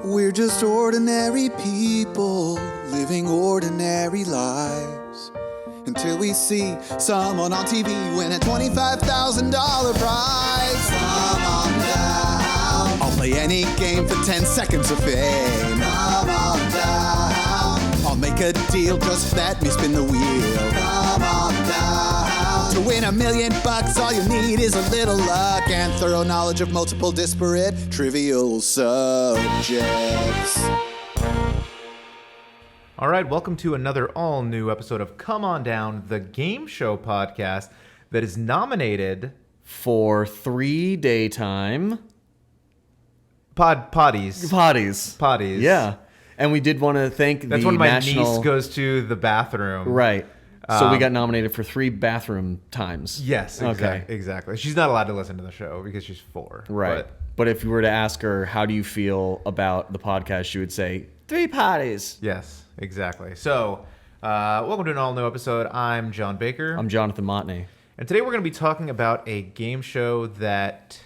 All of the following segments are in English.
We're just ordinary people living ordinary lives until we see someone on TV win a $25,000 prize. Come on down. I'll play any game for 10 seconds of fame. Come on down. I'll make a deal, just let me spin the wheel. Come on down. To win $1 million, all you need is a little luck and thorough knowledge of multiple disparate trivial subjects. All right, welcome to another all-new episode of Come On Down, the game show podcast that is nominated for 3 daytime potties. Yeah, and we did want to thank That's the when my national... niece goes to the bathroom. Right. So we got nominated for 3 bathroom times. Yes, exactly. She's not allowed to listen to the show because she's 4. Right. But if you were to ask her, how do you feel about the podcast, she would say, 3 potties. Yes, exactly. So, welcome to an all-new episode. I'm John Baker. I'm Jonathan Motney. And today we're going to be talking about a game show that...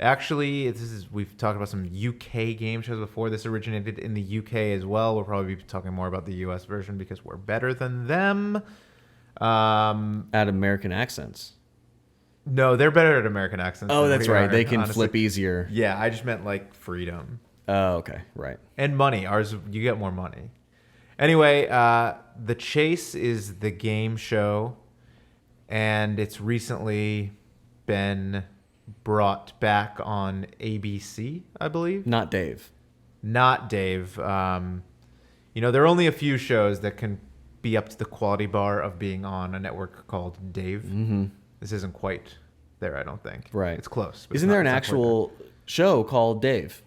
Actually, we've talked about some UK game shows before. This originated in the UK as well. We'll probably be talking more about the US version because we're better than them. At American accents. No, they're better at American accents. Oh, that's right. They can honestly. flip easier. Yeah, I just meant like freedom. Oh, okay. Right. And money. Ours, you get more money. Anyway, The Chase is the game show, and it's recently been brought back on ABC, I believe. Not Dave. Not Dave. There are only a few shows that can be up to the quality bar of being on a network called Dave. Mm-hmm. This isn't quite there, I don't think. Right. It's close. But Isn't there an actual show called Dave?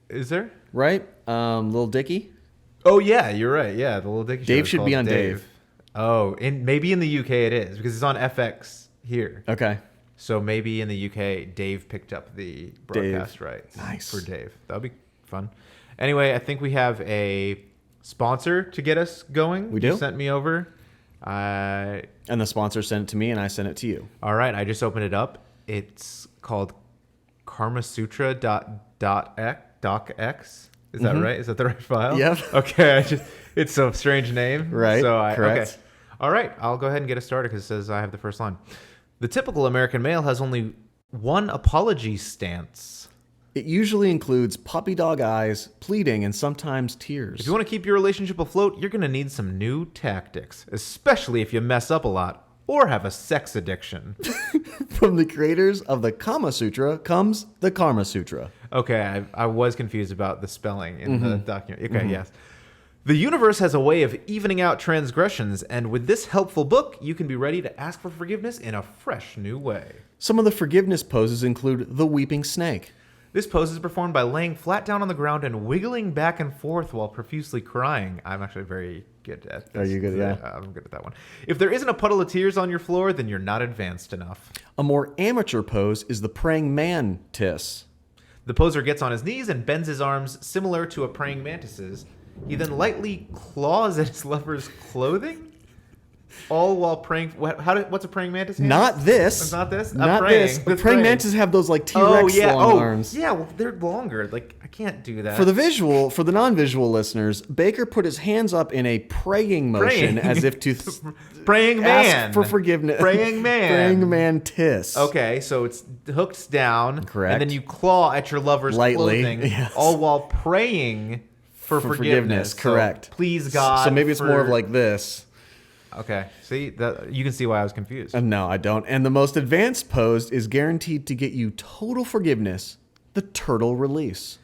Is there? Right? Little Dicky? Oh, yeah, you're right. Yeah, the Little Dicky show. Dave should be on Dave. Oh, maybe in the UK it is because it's on FX here. Okay. So maybe in the UK, Dave picked up the broadcast rights for Dave. That would be fun. Anyway, I think we have a sponsor to get us going. We do? You sent me over. And the sponsor sent it to me, and I sent it to you. All right, I just opened it up. It's called karmasutra.docx. Is that right? Is that the right file? Yep. Okay, it's a strange name. Right, correct. Okay. All right, I'll go ahead and get us started because it says I have the first line. The typical American male has only one apology stance. It usually includes puppy dog eyes, pleading, and sometimes tears. If you want to keep your relationship afloat, you're going to need some new tactics, especially if you mess up a lot or have a sex addiction. From the creators of the Kama Sutra comes the Karma Sutra. Okay, I was confused about the spelling in the document. Okay, yes. The universe has a way of evening out transgressions, and with this helpful book, you can be ready to ask for forgiveness in a fresh new way. Some of the forgiveness poses include the weeping snake. This pose is performed by laying flat down on the ground and wiggling back and forth while profusely crying. I'm actually very good at this. Are you good? Yeah. I'm good at that one. If there isn't a puddle of tears on your floor, then you're not advanced enough. A more amateur pose is the praying mantis. The poser gets on his knees and bends his arms similar to a praying mantis's. He then lightly claws at his lover's clothing, all while praying. What's a praying mantis? Hands? Not this. It's not this. Not this. The praying mantis have those like T-Rex long arms. Yeah, well, they're longer. Like I can't do that. For the non-visual listeners, Baker put his hands up in a praying motion as if to praying man ask for forgiveness. Praying man. Praying mantis. Okay, so it's hooked down. Correct. And then you claw at your lover's lightly, clothing, yes. all while praying for forgiveness. Correct. So, please God. So maybe it's more of like this. Okay. See, you can see why I was confused. No, I don't. And the most advanced pose is guaranteed to get you total forgiveness, the turtle release.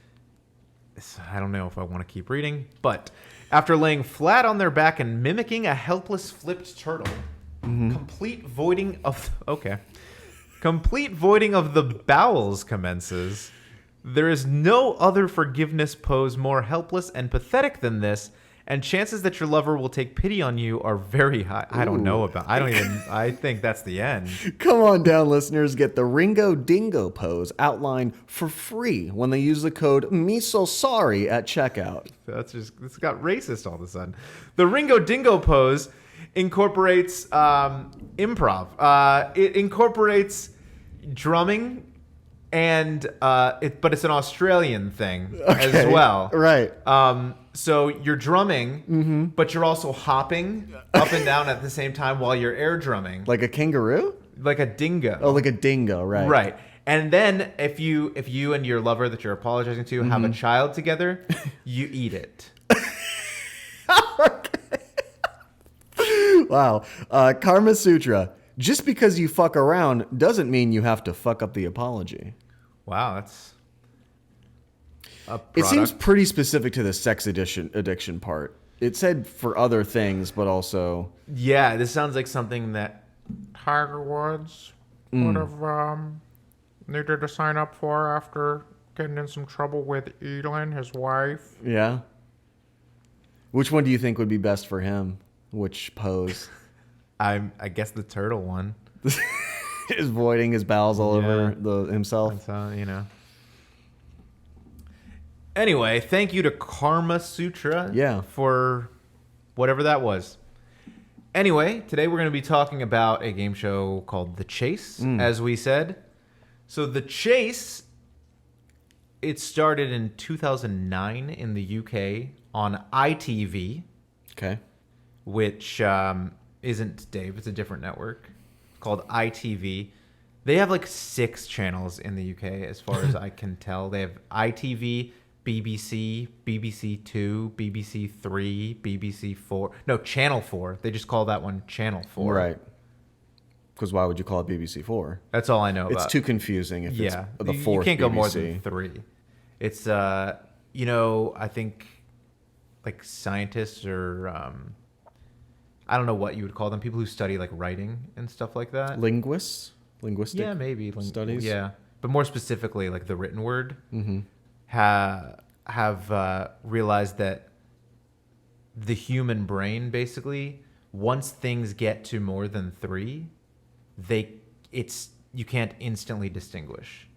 I don't know if I want to keep reading, but after laying flat on their back and mimicking a helpless flipped turtle, complete voiding of the bowels commences. There is no other forgiveness pose more helpless and pathetic than this, and chances that your lover will take pity on you are very high. I think that's the end. Come on down, listeners. Get the Ringo Dingo pose outlined for free when they use the code MeSoSorry at checkout. It's got racist all of a sudden. The Ringo Dingo pose incorporates improv. It incorporates drumming And but it's an Australian thing as well. Right. So you're drumming, but you're also hopping up and down at the same time while you're air drumming, Like a kangaroo? like a dingo. Oh, like a dingo, right. Right. And then if you and your lover that you're apologizing to have a child together, you eat it. Wow. Karma Sutra. Just because you fuck around doesn't mean you have to fuck up the apology. Wow, that's a product. It seems pretty specific to the sex addiction part. It said for other things, but also... Yeah, this sounds like something that Tiger Woods would have needed to sign up for after getting in some trouble with Elin, his wife. Yeah. Which one do you think would be best for him? Which pose? I guess the turtle one. Just voiding his bowels all over himself. That's how, you know. Anyway, thank you to Karma Sutra for whatever that was. Anyway, today we're going to be talking about a game show called The Chase, as we said. So The Chase, it started in 2009 in the UK on ITV. Okay. Which isn't Dave. It's a different network called ITV. They have like 6 channels in the UK as far as I can tell. They have ITV, BBC, BBC 2, BBC 3, BBC 4. No, Channel 4. They just call that one Channel 4. Right. Because why would you call it BBC 4? That's all I know about. It's too confusing if it's the you fourth can't go BBC. more than 3. It's, I think like scientists or... I don't know what you would call them. People who study like writing and stuff like that. Linguists? Linguistic maybe. studies? Yeah. But more specifically, like the written word, have realized that the human brain, basically, once things get to more than 3, you can't instantly distinguish.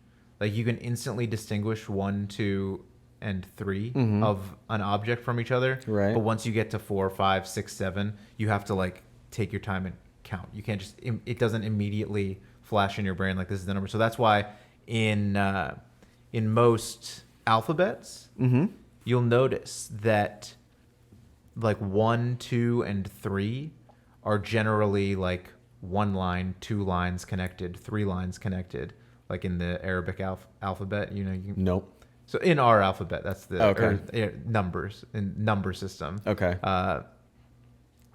Like you can instantly distinguish 1, 2, and 3 of an object from each other. Right. But once you get to 4, 5, 6, 7, you have to like take your time and count. You can't just, it doesn't immediately flash in your brain like this is the number. So that's why in most alphabets, you'll notice that like 1, 2, and 3 are generally like 1 line, 2 lines connected, 3 lines connected. Like in the Arabic alphabet, Nope. So in our alphabet, that's the numbers in number system. Okay.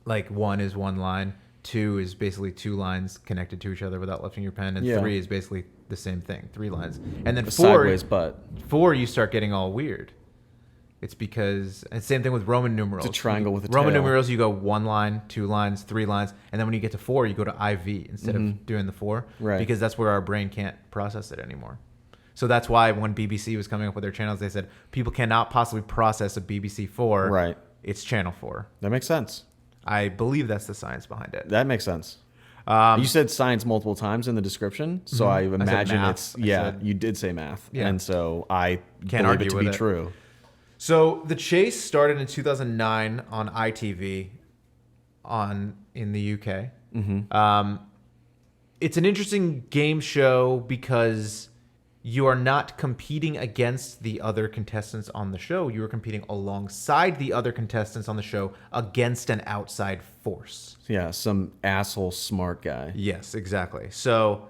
Like 1 is 1 line, 2 is basically 2 lines connected to each other without lifting your pen, and 3 is basically the same thing, 3 lines. And then 4, sideways butt. 4 you start getting all weird. It's because, and same thing with Roman numerals. It's a triangle with a Roman tail. numerals, you go 1 line, 2 lines, 3 lines, and then when you get to 4, you go to IV instead of doing the 4, right? Because that's where our brain can't process it anymore. So that's why when BBC was coming up with their channels, they said people cannot possibly process a BBC 4. Right. It's Channel 4. That makes sense. I believe that's the science behind it. That makes sense. You said science multiple times in the description, so I imagine math. you did say math, and so I Can't believe argue it to with be it. true. So The Chase started in 2009 on ITV in the UK. It's an interesting game show because you are not competing against the other contestants on the show. You are competing alongside the other contestants on the show against an outside force. Yeah, some asshole smart guy. Yes, exactly. So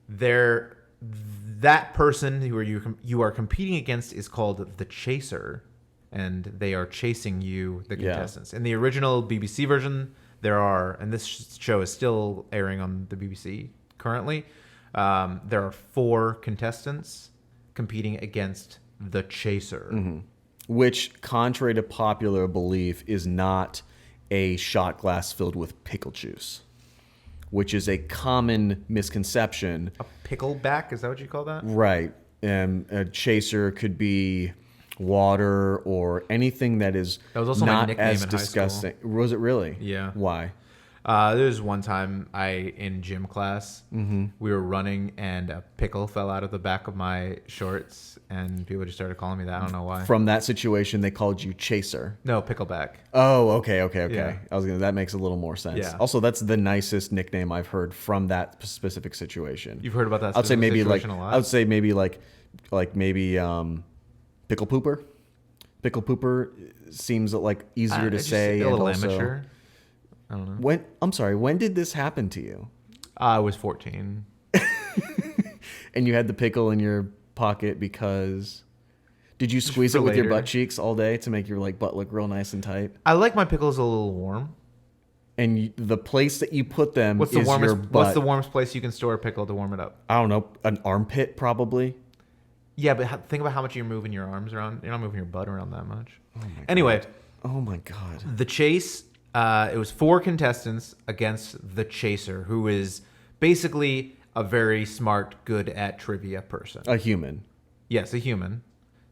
that person who you are competing against is called the Chaser, and they are chasing you, the contestants. In the original BBC version, and this show is still airing on the BBC currently, there are 4 contestants competing against the Chaser. Which, contrary to popular belief, is not a shot glass filled with pickle juice, which is a common misconception. A pickleback, is that what you call that? Right. A chaser could be water or anything that is That was also my not nickname as in high school. disgusting. Was it really? Yeah. Why? There was one time in gym class, we were running and a pickle fell out of the back of my shorts, and people just started calling me that. I don't know why. From that situation, they called you Chaser. No, pickleback. Oh, okay. Yeah. That makes a little more sense. Yeah. Also, that's the nicest nickname I've heard from that specific situation. You've heard about that I'd say maybe situation a lot? I would say maybe maybe pickle pooper. Pickle pooper seems like easier to say. A little and also, amateur. I don't know. When did this happen to you? I was 14. And you had the pickle in your pocket because did you squeeze it for with your later. butt cheeks all day to make your butt look real nice and tight? I like my pickles a little warm. And the place that you put them What's the is warmest? your butt. What's the warmest place you can store a pickle to warm it up? I don't know, an armpit probably. Yeah, but think about how much you're moving your arms around. You're not moving your butt around that much. Anyway, Oh my god. the chase. It was 4 contestants against the chaser, who is basically a very smart, good at trivia person. A human. Yes, a human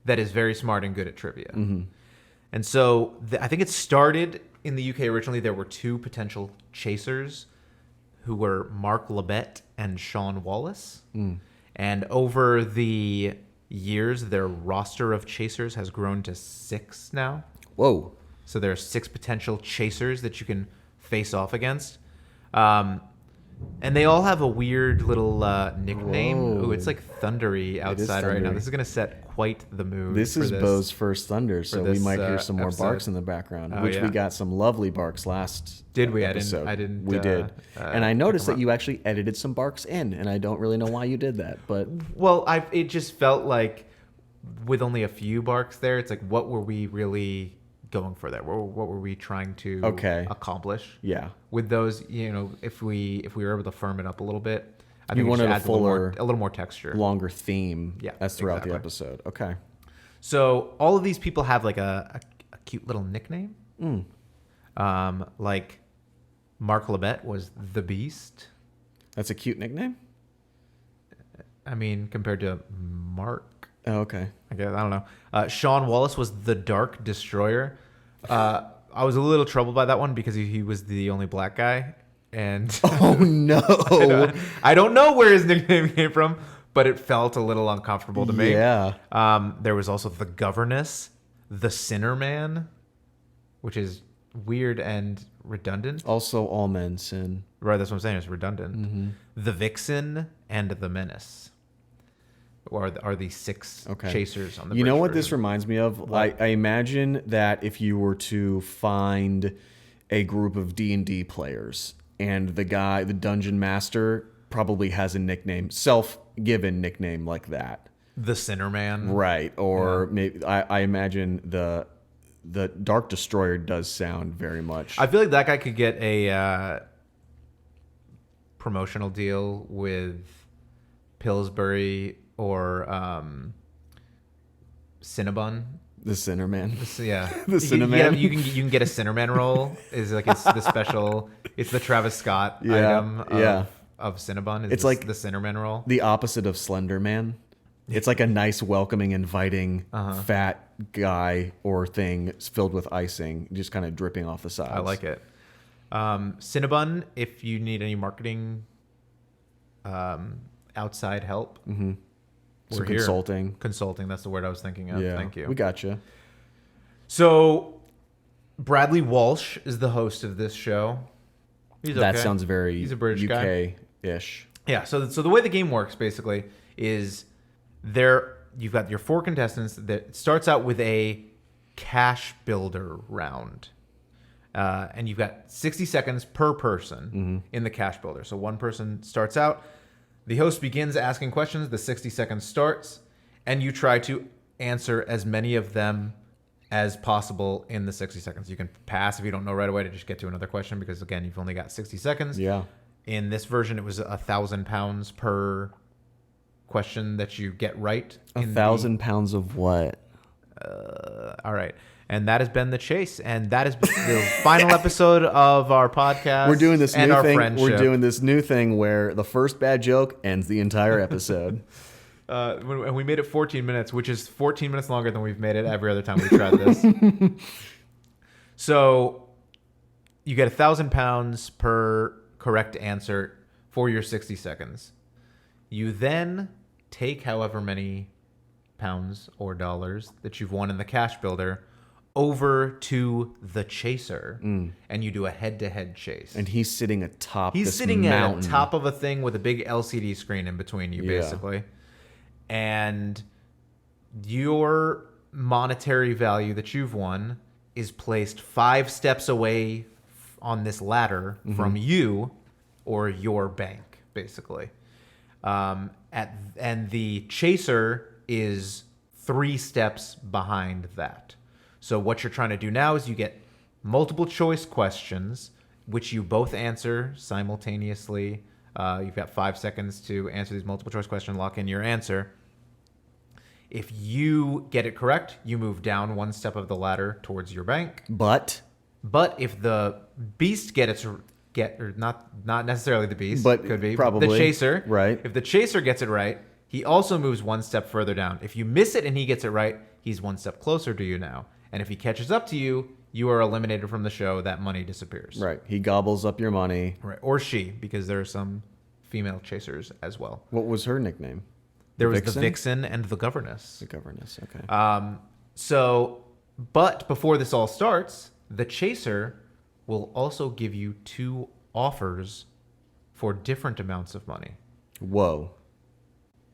that is very smart and good at trivia. And so I think it started in the UK originally. There were 2 potential chasers who were Mark Labette and Sean Wallace. And over the years, their roster of chasers has grown to 6 now. Whoa. So there are 6 potential chasers that you can face off against. And they all have a weird little nickname. Whoa. Ooh, it's like thundery outside right now. thundery. This is going to set quite the mood. This for is Bo's first thunder, so we this, might hear some more episode. barks in the background, Oh, which we yeah. got some lovely barks last Did we? episode. I didn't. We did. And I pick noticed them that you actually edited some barks in, and I don't really know why you did that, but Well, it just felt like with only a few barks there, it's like, what were we really going for there? What were we trying to accomplish? yeah. With those, if we were able to firm it up a little bit, I You think it wanted just a adds fuller- a little more texture. Longer theme Yeah, as throughout exactly. the episode. Okay. So all of these people have like a cute little nickname. Like Mark Labette was the Beast. That's a cute nickname? I mean, compared to Mark, Oh, okay. I guess, I don't know. Sean Wallace was the Dark Destroyer. I was a little troubled by that one because he was the only black guy. And Oh, no. I don't know where his nickname came from, but it felt a little uncomfortable to me. Yeah. There was also the Governess, the Sinner Man, which is weird and redundant. Also, all men sin. Right, that's what I'm saying. It's redundant. The Vixen and the Menace are the 6 Okay. chasers on the You know British what this version. reminds me of? I imagine that if you were to find a group of D&D players and the dungeon master probably has a nickname, self-given nickname like that. The Sinner Man. Right. Or maybe I imagine the Dark Destroyer does sound very much. I feel like that guy could get a promotional deal with Pillsbury or Cinnabon. the Sinner Man. So, yeah, The Cinnamon. You can get a Cinnerman roll. Is like it's the special. It's the Travis Scott Yeah, item of Cinnabon. It's like the Cinnerman roll. The opposite of Slender Man. It's like a nice, welcoming, inviting, fat guy or thing filled with icing, just kind of dripping off the sides. I like it. Cinnabon, if you need any marketing outside help, Some we're here. consulting. Consulting, that's the word I was thinking of. Yeah, Thank you. We got you. So, Bradley Walsh is the host of this show. He's That okay. sounds very He's a British guy. UK-ish. Yeah. So the way the game works basically is you've got your 4 contestants that starts out with a cash builder round. And you've got 60 seconds per person in the cash builder. So one person starts out, the host begins asking questions, the 60 seconds starts, and you try to answer as many of them as possible in the 60 seconds. You can pass if you don't know right away to just get to another question because, again, you've only got 60 seconds. Yeah. In this version, it was £1,000 per question that you get right. 1,000 pounds of what? All right. And that has been The Chase. And that has been the final episode of our podcast. We're doing this and new our thing. friendship. We're doing this new thing where the first bad joke ends the entire episode. And we made it 14 minutes, which is 14 minutes longer than we've made it every other time we tried this. So you get £1,000 per correct answer for your 60 seconds. You then take however many pounds or dollars that you've won in the cash builder over to the chaser, and you do a head-to-head chase. And he's sitting atop He's this sitting mountain. at the top of a thing with a big LCD screen in between you, Yeah. basically. And your monetary value that you've won is placed 5 steps away on this ladder from you or your bank, basically. And the chaser is 3 steps behind that. So what you're trying to do now is you get multiple choice questions, which you both answer simultaneously. You've got 5 seconds to answer these multiple choice questions, lock in your answer. If you get it correct, you move down 1 step of the ladder towards your bank. But if the beast not necessarily the beast, But could be probably, the chaser, right. If the chaser gets it right, he also moves 1 step further down. If you miss it and he gets it right, he's 1 step closer to you now. And if he catches up to you, you are eliminated from the show. That money disappears. right, he gobbles up your money. Right. Or she, because there are some female chasers as well. What was her nickname? There was the vixen and the governess. The governess. Okay. But before this all starts, the chaser will also give you 2 offers for different amounts of money. Whoa.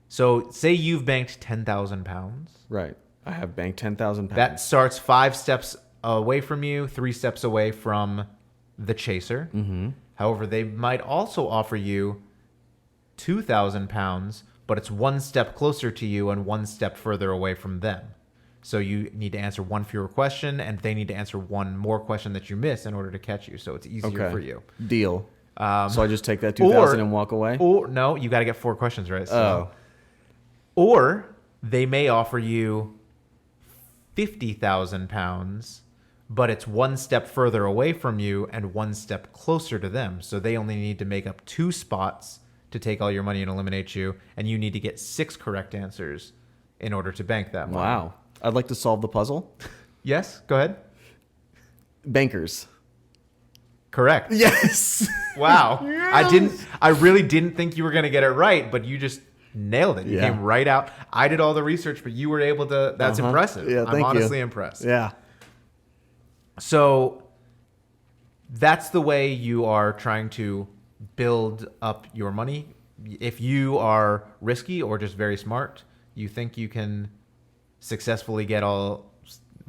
So say you've banked £10,000. Right. I have banked 10,000 pounds. That starts 5 steps away from you, 3 steps away from the chaser. Mm-hmm. However, they might also offer you £2,000, but it's 1 step closer to you and 1 step further away from them. So you need to answer 1 fewer question, and they need to answer 1 more question that you miss in order to catch you. So it's easier for you. Deal. So I just take that 2,000 and walk away? Or no, you got to get 4 questions right. So. Oh. Or they may offer you £50,000, but it's 1 step further away from you and 1 step closer to them. So they only need to make up 2 spots to take all your money and eliminate you, and you need to get 6 correct answers in order to bank that money. Wow. I'd like to solve the puzzle. Yes, go ahead. Bankers. Correct. Yes. Wow. I really didn't think you were going to get it right, but you just nailed it. You came right out. I did all the research, but you were able to. That's impressive. Yeah, I'm honestly impressed. Yeah. So that's the way you are trying to build up your money. If you are risky or just very smart, you think you can successfully get all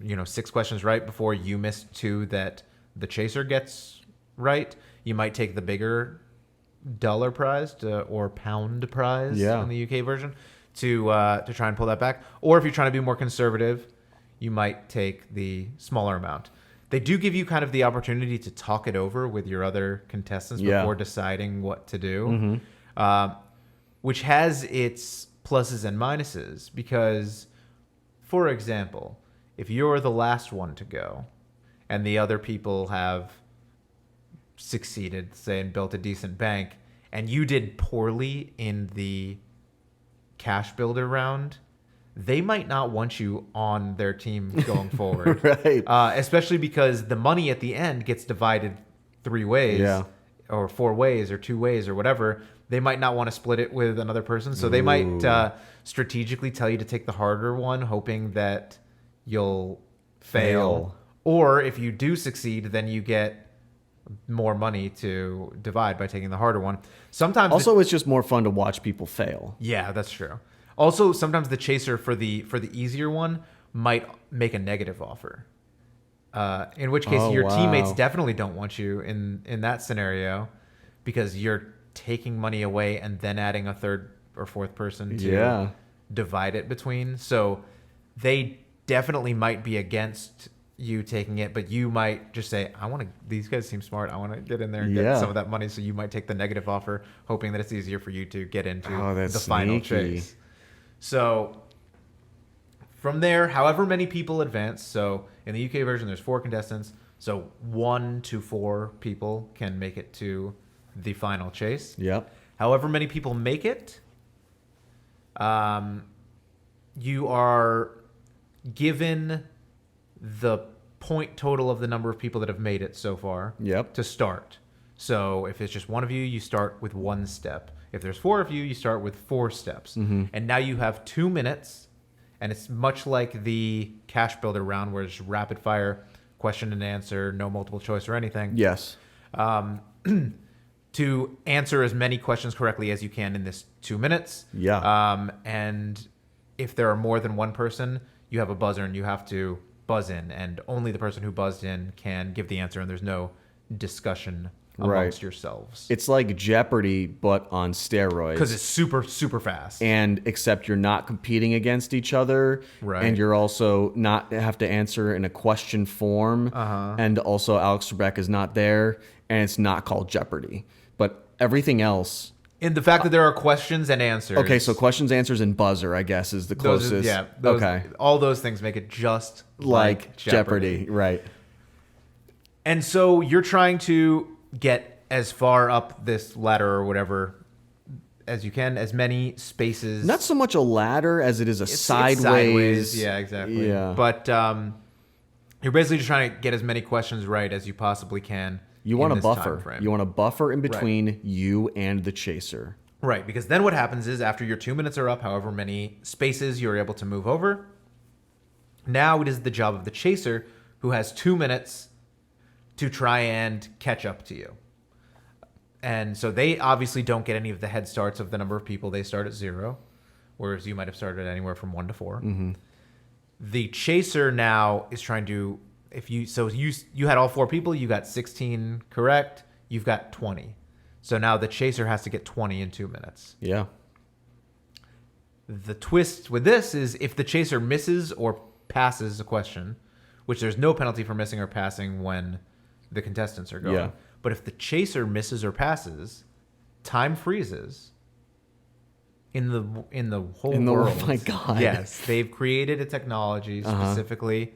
6 questions right before you miss 2 that the chaser gets right, you might take the bigger dollar prize or pound prize in the UK version to try and pull that back. Or if you're trying to be more conservative, you might take the smaller amount. They do give you kind of the opportunity to talk it over with your other contestants before deciding what to do, which has its pluses and minuses. Because, for example, if you're the last one to go and the other people have succeeded, say, and built a decent bank, and you did poorly in the cash builder round, they might not want you on their team going forward. Right. Especially because the money at the end gets divided 3 ways or 4 ways or 2 ways or whatever. They might not want to split it with another person. So they might strategically tell you to take the harder one, hoping that you'll fail. Or if you do succeed, then you get more money to divide by taking the harder one. Sometimes it's just more fun to watch people fail. Yeah, that's true. Also, sometimes the chaser for the easier one might make a negative offer. In which case your teammates definitely don't want you in that scenario, because you're taking money away and then adding a 3rd or 4th person to divide it between. So they definitely might be against you taking it, but you might just say, these guys seem smart, I want to get in there and get some of that money. So you might take the negative offer, hoping that it's easier for you to get into the final chase. So from there, however many people advance, so in the UK version there's 4 contestants, so 1 to 4 people can make it to the final chase. Yep. However many people make it, you are given the point total of the number of people that have made it so far Yep. to start. So if it's just one of you, you start with 1 step. If there's 4 of you, you start with 4 steps. And now you have 2 minutes, and it's much like the cash builder round where it's rapid fire, question and answer, no multiple choice or anything. Yes. To answer as many questions correctly as you can in this 2 minutes. Yeah. And if there are more than one person, you have a buzzer and you have to buzz in, and only the person who buzzed in can give the answer, and there's no discussion amongst yourselves. It's like Jeopardy, but on steroids. Because it's super, super fast. And except you're not competing against each other. Right. And you're also not have to answer in a question form. And also Alex Trebek is not there, and it's not called Jeopardy. But everything else... In the fact that there are questions and answers. Okay, so questions, answers, and buzzer, I guess, is the closest. Okay. All those things make it just like Jeopardy. Right. And so you're trying to get as far up this ladder or whatever as you can, as many spaces. Not so much a ladder as it is a It's sideways. Yeah, exactly. Yeah. But you're basically just trying to get as many questions right as you possibly can. You want in a this time buffer. frame. You want a buffer in between you and the chaser. Right, because then what happens is after your 2 minutes are up, however many spaces you're able to move over, now it is the job of the chaser, who has 2 minutes to try and catch up to you. And so they obviously don't get any of the head starts of the number of people. They start at 0, whereas you might have started anywhere from 1 to 4. The chaser now is trying to... you had all 4 people, you got 16 correct, you've got 20. So now the chaser has to get 20 in 2 minutes. Yeah. The twist with this is if the chaser misses or passes a question, which there's no penalty for missing or passing when the contestants are going. Yeah. But if the chaser misses or passes, time freezes in the whole world. Oh my God. Yes, they've created a technology specifically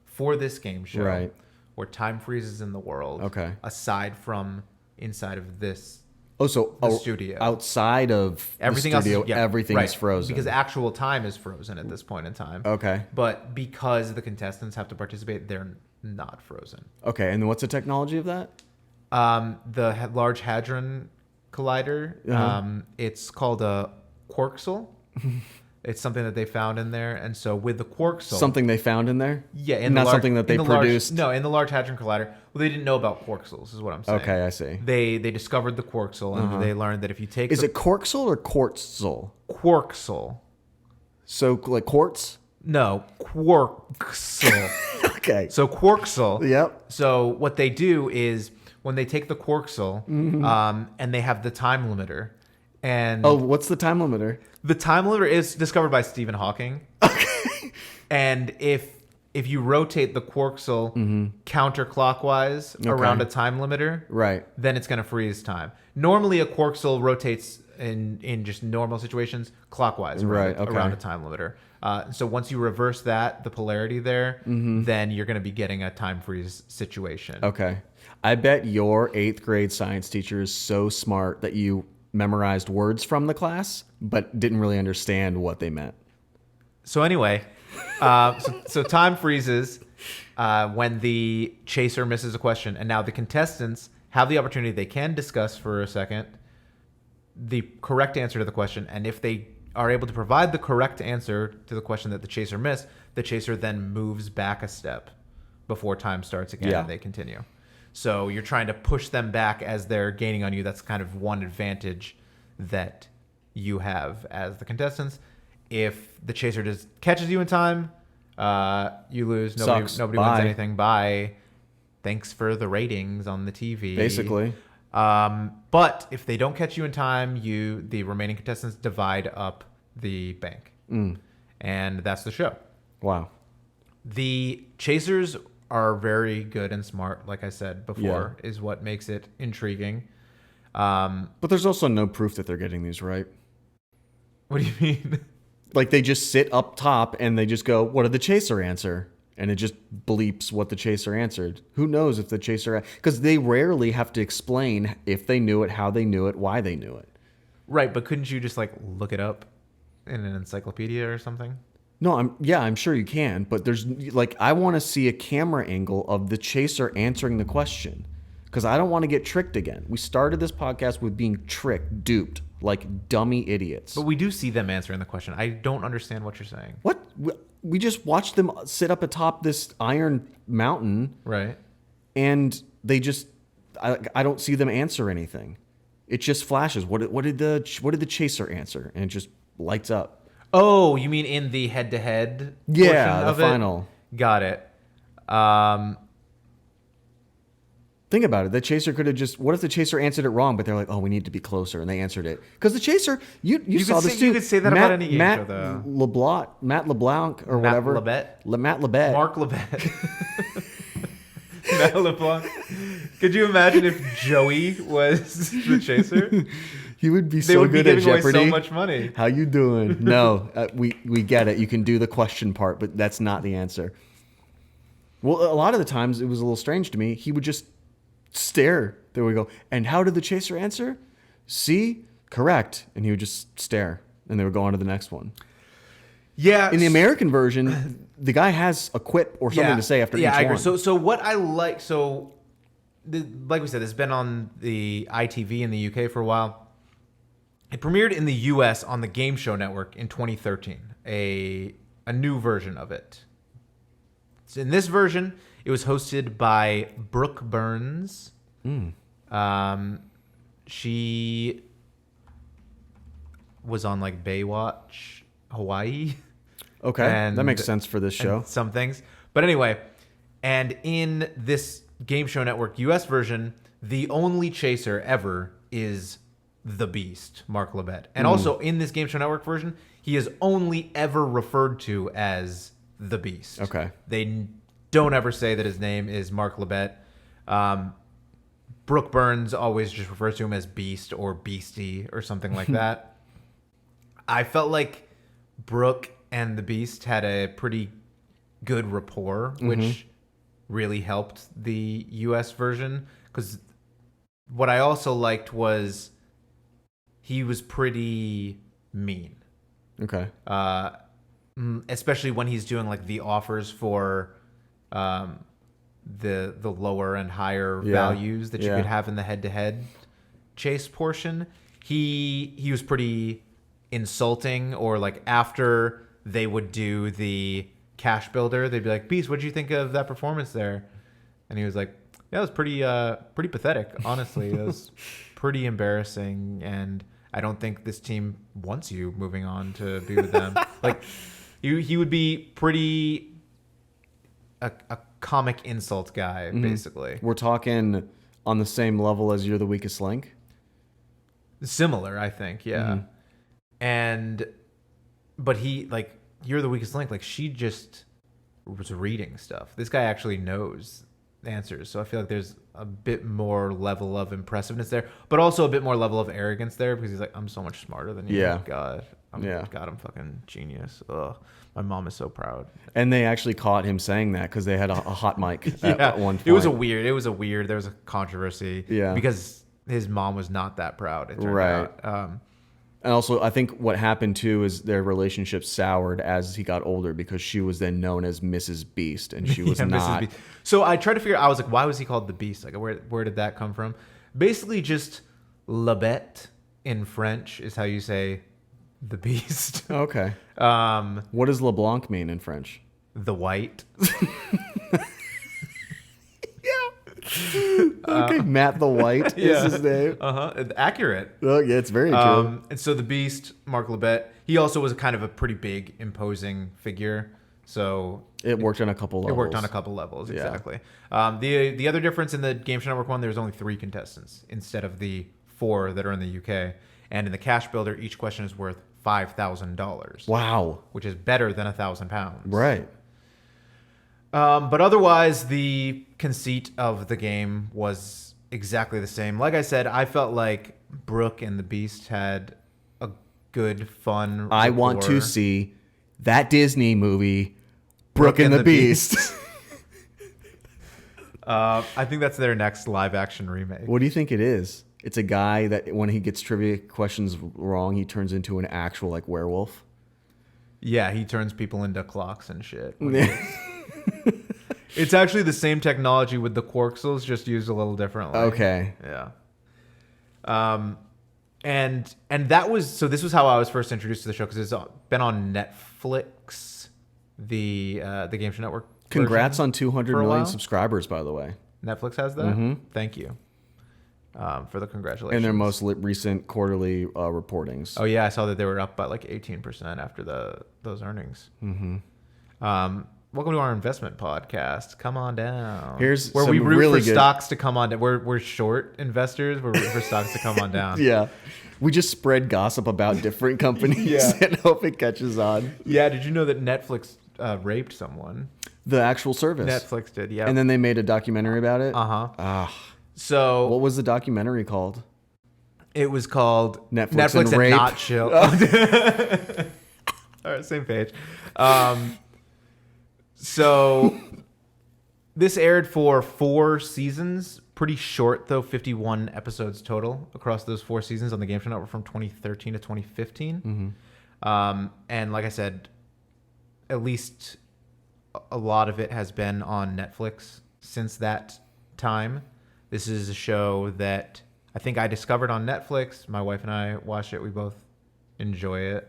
for this game show, Right. where time freezes in the world. Okay. Aside from inside of this Oh, so studio. outside of everything the studio, else, everything right, is frozen. because actual time is frozen at this point in time. Okay. But because the contestants have to participate, they're not frozen. Okay, and what's the technology of that? The Large Hadron Collider. It's called a quarksel. It's something that they found in there, and so with the quarksel, Something they found in there? yeah, Not something that they produced? in the Large Hadron Collider. Well, they didn't know about quarksels, is what I'm saying. Okay, I see. They discovered the quarksel, and they learned that if you take Is it quarksel or quartzel? quarksel? So, like quartz? No, quarksel. Okay. So quarksel. Yep. So what they do is when they take the quarksel, and they have the time limiter, and Oh, what's the time limiter? the time limiter is discovered by Stephen Hawking. Okay. And if you rotate the quarksel counterclockwise around a time limiter, Right. then it's going to freeze time. Normally, a quarksel rotates in just normal situations clockwise Right, okay. around a time limiter. So once you reverse that, the polarity there, then you're going to be getting a time freeze situation. Okay. I bet your 8th grade science teacher is so smart that you memorized words from the class, but didn't really understand what they meant. So anyway, so time freezes when the chaser misses a question, and now the contestants have the opportunity. They can discuss for a second the correct answer to the question, and if they are able to provide the correct answer to the question that the chaser missed, the chaser then moves back a step before time starts again, Yeah. and they continue. So you're trying to push them back as they're gaining on you. That's kind of one advantage that you have as the contestants. If the chaser just catches you in time, you lose. Sucks. Nobody Bye. wins anything. Bye. Thanks for the ratings on the TV. Basically. But if they don't catch you in time, the remaining contestants divide up the bank. And that's the show. Wow. The chasers are very good and smart, like I said before, is what makes it intriguing. But there's also no proof that they're getting these right. What do you mean? Like they just sit up top and they just go, what did the chaser answer? And it just bleeps what the chaser answered. Who knows if the chaser... Because they rarely have to explain if they knew it, how they knew it, why they knew it. Right, but couldn't you just like look it up in an encyclopedia or something? No, I'm sure you can, but there's like I want to see a camera angle of the chaser answering the question because I don't want to get tricked again. We started this podcast with being tricked, duped, like dummy idiots. But we do see them answering the question. I don't understand what you're saying. What? We just watched them sit up atop this iron mountain, Right. and they just I don't see them answer anything. It just flashes. What did the chaser answer? And it just lights up. Oh, you mean in the head-to-head Yeah, portion the of final. It? Got it. Think about it. The chaser could have just. What if the chaser answered it wrong? But they're like, "Oh, we need to be closer," and they answered it because the chaser. You saw this too. You could say that about any game show, though. Matt LeBlanc or Matt whatever. Matt Lebet. Mark Lebet. Matt LeBlanc. Could you imagine if Joey was the chaser? He would be They so would be good at giving away Jeopardy. so much money. How you doing? No, we get it. You can do the question part, but that's not the answer. Well, a lot of the times it was a little strange to me. He would just stare. There we go. And how did the chaser answer? C, correct. And he would just stare, and they would go on to the next one. Yeah. In the American version, the guy has a quip or something to say after each I agree. one. So what I like, like we said, it's been on the ITV in the UK for a while. It premiered in the US on the Game Show Network in 2013, a new version of it. So in this version, it was hosted by Brooke Burns. She was on like Baywatch Hawaii. Okay, that makes sense for this show. Some things. But anyway, and in this Game Show Network US version, the only chaser ever is the Beast, Mark Lebet. And also in this Game Show Network version, he is only ever referred to as the Beast. Okay. They don't ever say that his name is Mark Lebet. Brooke Burns always just refers to him as Beast or Beastie or something like that. I felt like Brooke and the Beast had a pretty good rapport, which really helped the US version. Because what I also liked was he was pretty mean. Okay. Especially when he's doing like the offers for the lower and higher values that you could have in the head-to-head chase portion. He was pretty insulting, or like after they would do the cash builder, they'd be like, "Beast, what did you think of that performance there?" And he was like, "Yeah, it was pretty pathetic, honestly. It was pretty embarrassing, and I don't think this team wants you moving on to be with them." Like he would be pretty a comic insult guy, basically. We're talking on the same level as You're the Weakest Link? Similar, I think, yeah. But he, like, You're the Weakest Link, like, she just was reading stuff. This guy actually knows answers, so I feel like there's a bit more level of impressiveness there, but also a bit more level of arrogance there, because he's like, I'm so much smarter than you. Yeah. God, I'm fucking genius. Ugh. My mom is so proud. And they actually caught him saying that because they had a hot mic at one point. It was a weird. There was a controversy. Yeah. Because his mom was not that proud. It turned out. And also, I think what happened too is their relationship soured as he got older because she was then known as Mrs. Beast and she was not. Beast. So I tried to figure out, I was like, why was he called the Beast? Like, where did that come from? Basically, just Lebet in French is how you say the Beast. Okay. What does LeBlanc mean in French? The White. Okay, Matt the White is his name. Accurate. Oh, yeah, it's very true. And so the Beast, Mark Lebet, he also was kind of a pretty big, imposing figure. So It worked on a couple levels. it worked on a couple levels, exactly. The other difference in the Game Show Network one, there was only 3 contestants instead of the 4 that are in the UK. And in the Cash Builder, each question is worth $5,000. Wow. Which is better than £1,000. Right. But otherwise, the conceit of the game was exactly the same. Like I said, I felt like Brooke and the Beast had a good, fun rapport. I want to see that Disney movie, Brooke and the Beast. I think that's their next live-action remake. What do you think it is? It's a guy that when he gets trivia questions wrong, he turns into an actual like werewolf. Yeah, he turns people into clocks and shit. It's actually the same technology with the Quarksels, just used a little differently. Okay. Yeah. And that was, so this was how I was first introduced to the show, because it's been on Netflix, the Game Show Network. Congrats on 200 for a million while. subscribers, by the way. Netflix has that? Mm-hmm. Thank you for the congratulations. And their most recent quarterly reportings. Oh, yeah, I saw that they were up by like 18% after those earnings. Mm-hmm. Welcome to our investment podcast. Come on down. Here's where some we root really for good... stocks to come on down. We're short investors. We're rooting for stocks to come on down. Yeah. We just spread gossip about different companies Yeah. and hope it catches on. Yeah, did you know that Netflix raped someone? The actual service. Netflix did, yeah. And then they made a documentary about it? Uh-huh. Ah. So What was the documentary called? it was called Netflix and and Rape. Not Chill. All right, same page. So this aired for 4 seasons. Pretty short, though, 51 episodes total across those 4 seasons on the Game Show Network from 2013 to 2015. Mm-hmm. And like I said, at least a lot of it has been on Netflix since that time. This is a show that I think I discovered on Netflix. My wife and I watched it. We both enjoy it.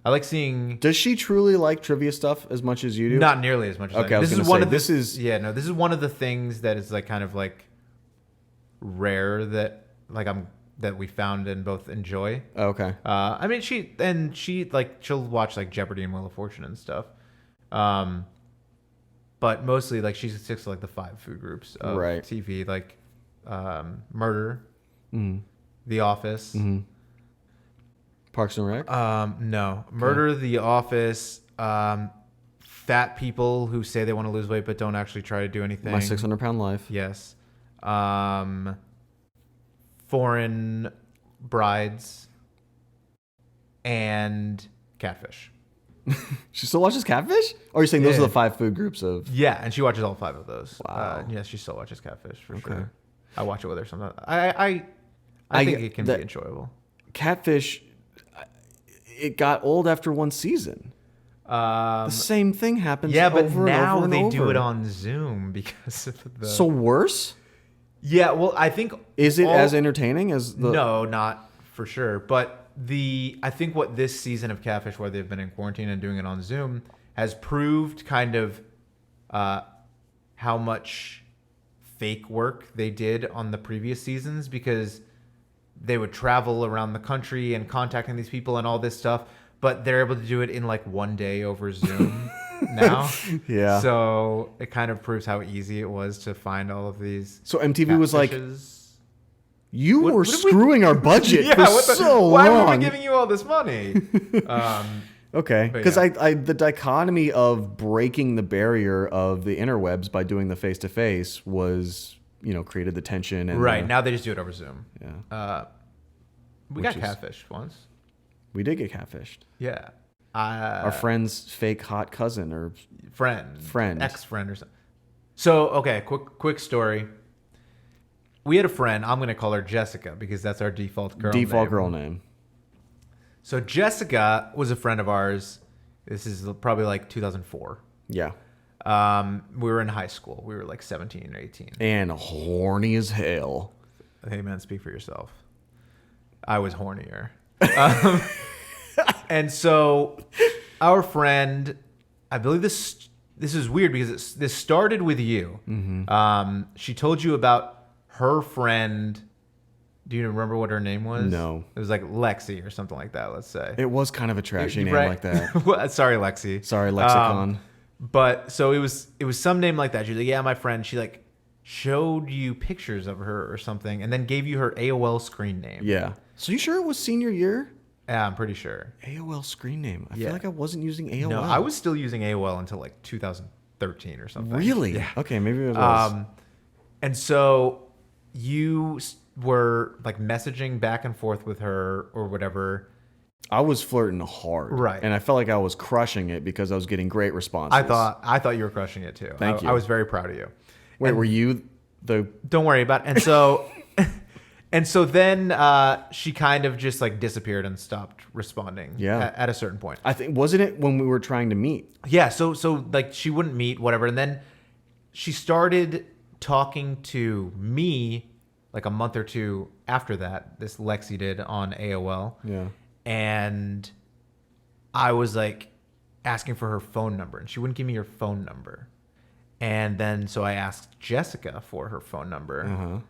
I like seeing... Does she truly like trivia stuff as much as you do? Not nearly as much as Okay, I was This gonna is one say, of this is... Yeah, no, this is one of the things that is like kind of like rare that that we found and both enjoy. Okay. I mean, she like she'll watch like Jeopardy and Wheel of Fortune and stuff. But mostly like she sticks to like the 5 food groups of Right. TV, like Murder, Mm-hmm. The Office. Mm-hmm. Parks and Rec? No, Murder, The Office. Fat people who say they want to lose weight but don't actually try to do anything. My 600-pound life. Yes. Foreign Brides and Catfish. She still watches Catfish? Or are you saying those Yeah. are the 5 food groups of... Yeah, and she watches all 5 of those. Wow. Yes, she still watches Catfish for Okay. sure. I watch it with her sometimes. I think it can be enjoyable. Catfish, it got old after 1 season. The same thing happens Yeah, but over now and over and they over. do it on Zoom because of the... So worse? Yeah, well, I think... Is it as entertaining as the... No, not for sure. But I think what this season of Catfish, where they've been in quarantine and doing it on Zoom, has proved kind of how much fake work they did on the previous seasons, because they would travel around the country and contacting these people and all this stuff, but they're able to do it in like 1 day over Zoom now. Yeah. So it kind of proves how easy it was to find all of these. So MTV was like, catfishes. you What were did we- screwing our budget for so why long. were we giving you all this money? Okay, But because yeah. I the dichotomy of breaking the barrier of the interwebs by doing the face-to-face was, created the tension. And Right, now they just do it over Zoom. Yeah. We Which got is- catfished once. We did get catfished. Yeah. Our friend's fake hot cousin or... Friend. Ex-friend or something. So, okay, quick story. We had a friend. I'm going to call her Jessica because that's our default girl name. girl name. So Jessica was a friend of ours. This is probably like 2004. Yeah. We were in high school. We were like 17 or 18. And horny as hell. Hey, man, speak for yourself. I was hornier. And so our friend, I believe this is weird because this started with you. Mm-hmm. She told you about her friend. Do you remember what her name was? No. It was like Lexi or something like that, let's say. It was kind of a trashy name Right? like that. Well, sorry, Lexi. Sorry, lexicon. But so it was some name like that. She was like, yeah, my friend. She like showed you pictures of her or something and then gave you her AOL screen name. Yeah. So you sure it was senior year? Yeah, I'm pretty sure. AOL screen name. I Yeah. feel like I wasn't using AOL. No, I was still using AOL until like 2013 or something. Really? Yeah. Okay, maybe it was. And so you were like messaging back and forth with her or whatever. I was flirting hard. Right. And I felt like I was crushing it because I was getting great responses. I thought you were crushing it too. Thank you. I was very proud of you. Wait, And were you the... don't worry about it. And so And so then she kind of just like disappeared and stopped responding. Yeah. At a certain point. I think wasn't it when we were trying to meet? Yeah. So like she wouldn't meet, whatever, and then she started talking to me like a month or two after that. This Lexi did on AOL. Yeah. And I was like asking for her phone number, and she wouldn't give me her phone number. And then so I asked Jessica for her phone number.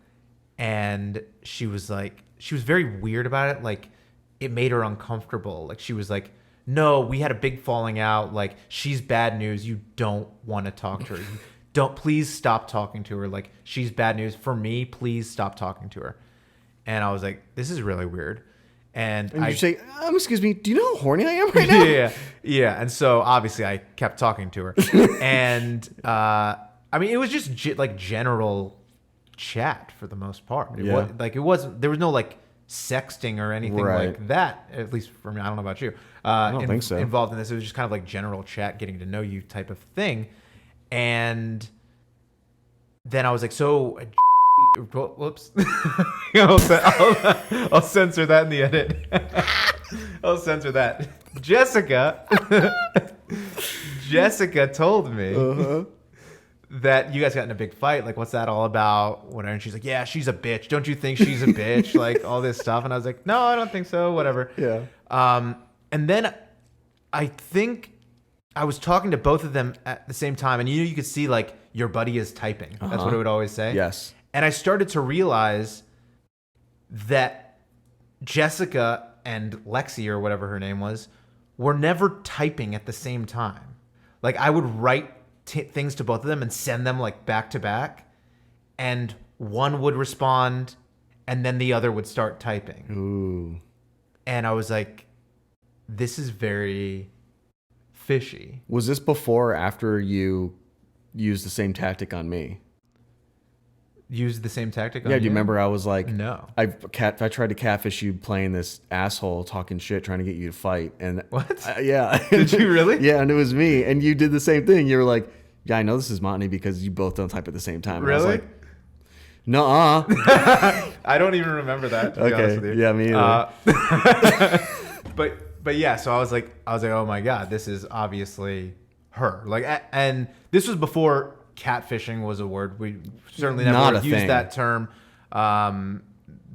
And she was very weird about it. Like, it made her uncomfortable. Like, she was like, no, we had a big falling out. Like, she's bad news. You don't want to talk to her. Please stop talking to her. Like, she's bad news. For me, please stop talking to her. And I was like, this is really weird. And you say, excuse me, do you know how horny I am right now? Yeah. And so obviously I kept talking to her. And I mean, it was just like general chat for the most part. It wasn't, there was no like sexting or anything like that, at least for me. I don't know about you. I don't think so. Involved in this. It was just kind of like general chat, getting to know you type of thing. And then I was like, so whoops. I'll censor that in the edit. I'll censor that. Jessica told me that you guys got in a big fight. Like, what's that all about? Whatever. And she's like, yeah, she's a bitch. Don't you think she's a bitch? Like, all this stuff. And I was like, no, I don't think so. Whatever. Yeah. And then I think I was talking to both of them at the same time. And you could see, like, your buddy is typing. That's what it would always say. Yes. And I started to realize that Jessica and Lexi, or whatever her name was, were never typing at the same time. Like, I would write things to both of them and send them like back to back, and one would respond and then the other would start typing. Ooh. And I was like, this is very fishy. Was this before or after you used the same tactic on me? Used the same tactic on do you remember I was like, no. I tried to catfish you playing this asshole, talking shit, trying to get you to fight. And what? Yeah. Did you really? Yeah, and it was me. And you did the same thing. You were like, yeah, I know this is Montney because you both don't type at the same time. And really? I was like, nuh-uh. I don't even remember that, to be honest with you. Yeah, me either. But yeah, so I was like, oh my God, this is obviously her. Like, and this was before catfishing was a word. We certainly never used that term.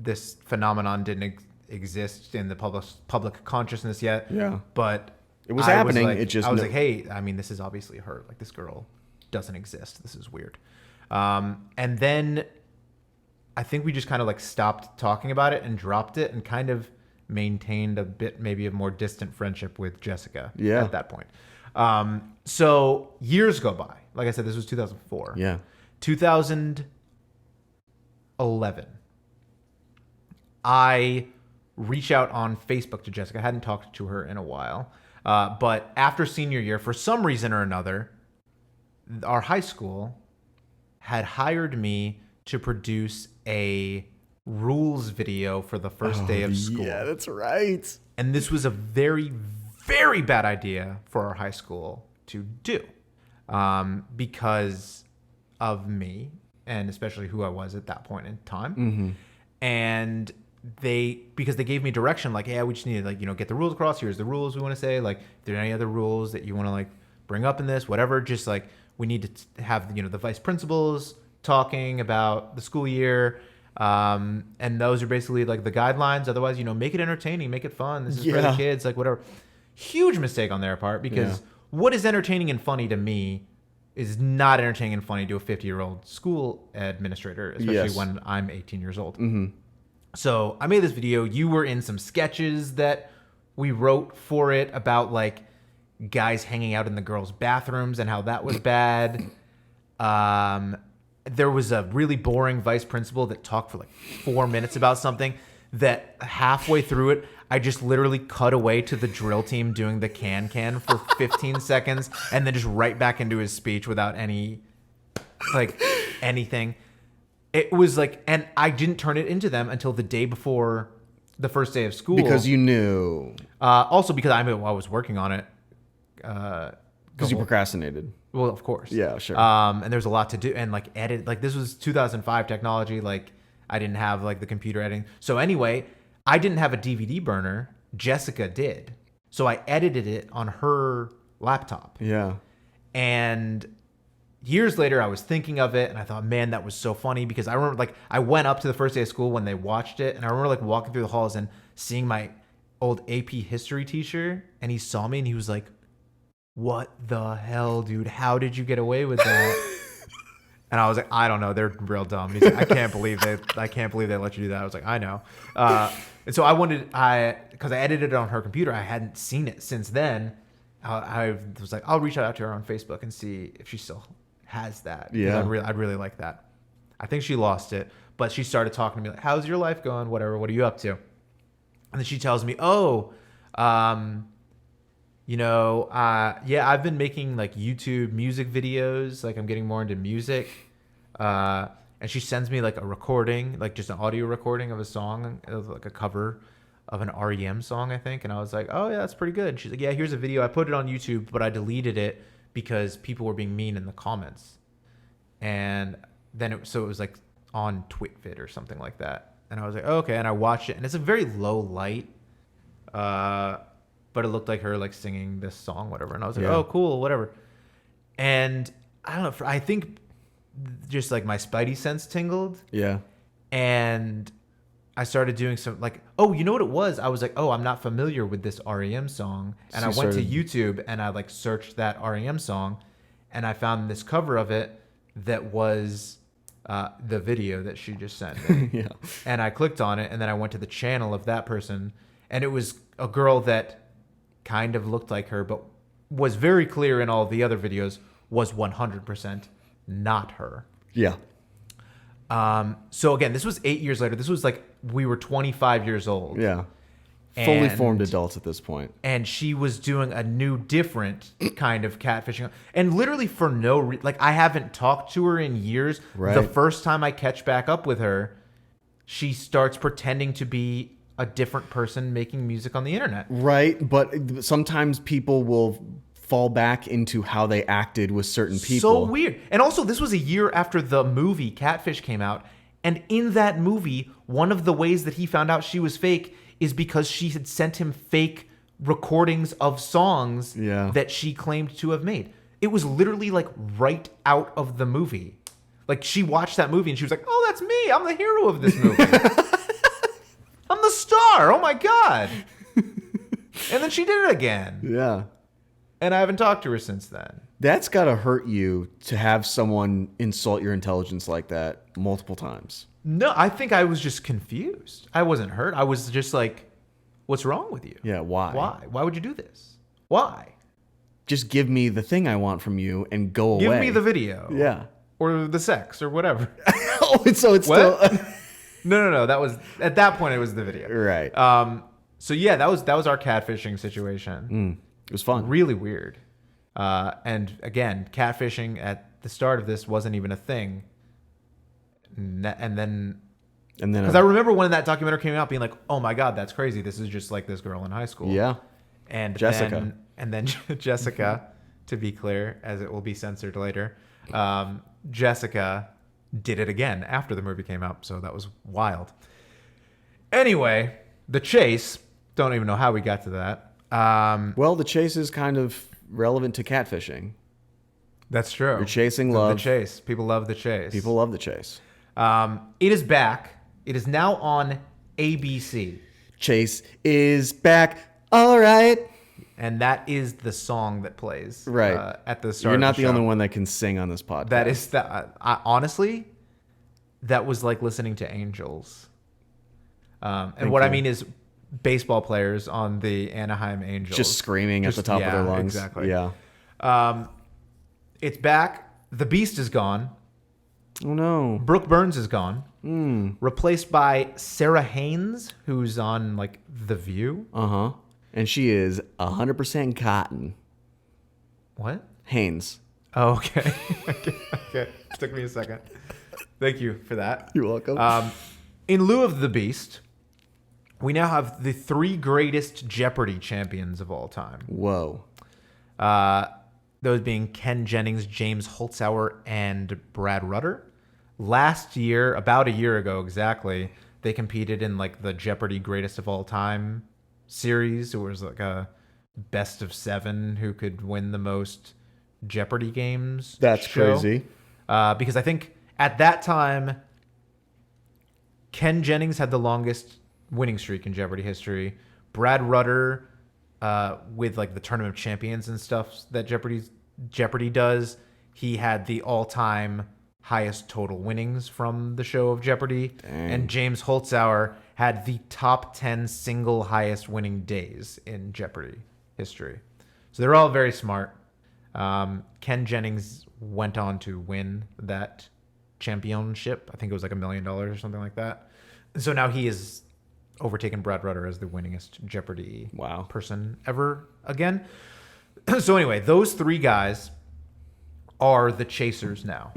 This phenomenon didn't exist in the public consciousness yet. Yeah. But it was happening. I was like, hey, I mean, this is obviously her. Like, this girl doesn't exist. This is weird. And then I think we just kind of like stopped talking about it and dropped it and kind of maintained a bit, maybe a more distant friendship with Jessica at that point. So years go by. Like I said, this was 2004. Yeah. 2011. I reach out on Facebook to Jessica. I hadn't talked to her in a while. But after senior year, for some reason or another, our high school had hired me to produce a rules video for the first day of school. Yeah, that's right. And this was a very, very bad idea for our high school to do, because of me and especially who I was at that point in time. Mm-hmm. And because they gave me direction, like, yeah, we just need to, like, get the rules across. Here's the rules we want to say. Like, if there are any other rules that you want to like bring up in this, whatever, just like we need to have, the vice principals talking about the school year. And those are basically like the guidelines. Otherwise, make it entertaining, make it fun. This is for the kids, like whatever. Huge mistake on their part, because what is entertaining and funny to me is not entertaining and funny to a 50-year-old school administrator, especially when I'm 18 years old. Mm-hmm. So I made this video. You were in some sketches that we wrote for it about like guys hanging out in the girls' bathrooms and how that was bad. There was a really boring vice principal that talked for like 4 minutes about something that halfway through it, I just literally cut away to the drill team doing the can for 15 seconds and then just right back into his speech without anything. It was like, and I didn't turn it into them until the day before the first day of school. Because you knew. Also because I was working on it. Because you procrastinated. Well, of course. Yeah, sure. And there's a lot to do, and like edit. Like, this was 2005 technology. Like, I didn't have like the computer editing. So anyway, I didn't have a DVD burner. Jessica did. So I edited it on her laptop. Yeah. And years later, I was thinking of it, and I thought, man, that was so funny, because I remember, like, I went up to the first day of school when they watched it, and I remember, like, walking through the halls and seeing my old AP history teacher, and he saw me, and he was like, what the hell, dude? How did you get away with that? And I was like, I don't know. They're real dumb. He's like, I can't believe they let you do that. I was like, I know. And so because I edited it on her computer, I hadn't seen it since then. I was like, I'll reach out to her on Facebook and see if she still has that. Yeah. I'd really like that. I think she lost it, but she started talking to me like, how's your life going? Whatever. What are you up to? And then she tells me, yeah, I've been making like YouTube music videos. Like I'm getting more into music. And she sends me like a recording, like just an audio recording of a song, like a cover of an REM song, I think. And I was like, oh yeah, that's pretty good. And she's like, yeah, here's a video. I put it on YouTube, but I deleted it because people were being mean in the comments. And then it was like on TwitVid or something like that. And I was like, oh, okay. And I watched it, and it's a very low light. But it looked like her like singing this song, whatever. And I was like, oh, cool, whatever. And I don't know, I think just like my spidey sense tingled. Yeah. And I started doing some like, oh, you know what it was? I was like, oh, I'm not familiar with this REM song. And So I went to YouTube and I like searched that REM song, and I found this cover of it that was the video that she just sent me. Yeah. And I clicked on it, and then I went to the channel of that person, and it was a girl that kind of looked like her, but was very clear in all the other videos was 100% not her. Yeah. So again, this was 8 years later. This was like we were 25 years old. Yeah. Fully formed adults at this point. And she was doing a new, different kind of catfishing. And literally for no reason. Like, I haven't talked to her in years. Right. The first time I catch back up with her, she starts pretending to be a different person making music on the internet. Right. But sometimes people will fall back into how they acted with certain people. So weird. And also, this was a year after the movie Catfish came out. And in that movie, one of the ways that he found out she was fake is because she had sent him fake recordings of songs that she claimed to have made. It was literally like right out of the movie. Like, she watched that movie and she was like, oh, that's me. I'm the hero of this movie. I'm the star. Oh my God. And then she did it again. Yeah. And I haven't talked to her since then. That's got to hurt you to have someone insult your intelligence like that multiple times. No, I think I was just confused. I wasn't hurt. I was just like, what's wrong with you? Yeah, why? Why? Why would you do this? Why? Just give me the thing I want from you and go away. Give me the video. Yeah. Or the sex or whatever. So it's What? still... No. That was, at that point, it was the video. Right. So yeah, that was our catfishing situation. It was fun. Really weird. And again, catfishing at the start of this wasn't even a thing. And then because I remember when that documentary came out being like, oh my God, that's crazy. This is just like this girl in high school. Yeah. And Jessica. Then Jessica, to be clear, as it will be censored later, Jessica did it again after the movie came out. So that was wild. Anyway, the chase. Don't even know how we got to that. Well, the chase is kind of relevant to catfishing. That's true. You're chasing love. The chase. People love the chase. People love the chase. It is back. It is now on ABC. Chase is back. All right. And that is the song that plays Right. At the start. You're not of the the show. only one that can sing on this podcast. That is that. Honestly, that was like listening to angels. And what I mean is baseball players on the Anaheim Angels just screaming at the top of their lungs. Exactly. Yeah. It's back. The Beast is gone. Oh no. Brooke Burns is gone. Replaced by Sarah Haynes, who's on like The View. Uh-huh. And she is 100% cotton. What? Haynes. Oh, okay. Okay. Took me a second. Thank you for that. You're welcome. In lieu of the Beast, we now have the 3 greatest Jeopardy champions of all time. Whoa. Those being Ken Jennings, James Holzhauer, and Brad Rutter. last year, about a year ago exactly, they competed in like the Jeopardy Greatest of All Time series. It was like a best of 7 who could win the most Jeopardy games. That's show. crazy. Because I think at that time, Ken Jennings had the longest winning streak in Jeopardy history. Brad Rutter, with like the Tournament of Champions and stuff that Jeopardy does, he had the all-time highest total winnings from the show of Jeopardy. Dang. And James Holzhauer had the top 10 single highest winning days in Jeopardy history. So they're all very smart. Ken Jennings went on to win that championship. I think it was like $1 million or something like that. And so now he is overtaken Brad Rutter as the winningest Jeopardy person ever again. So anyway, those 3 guys are the chasers now.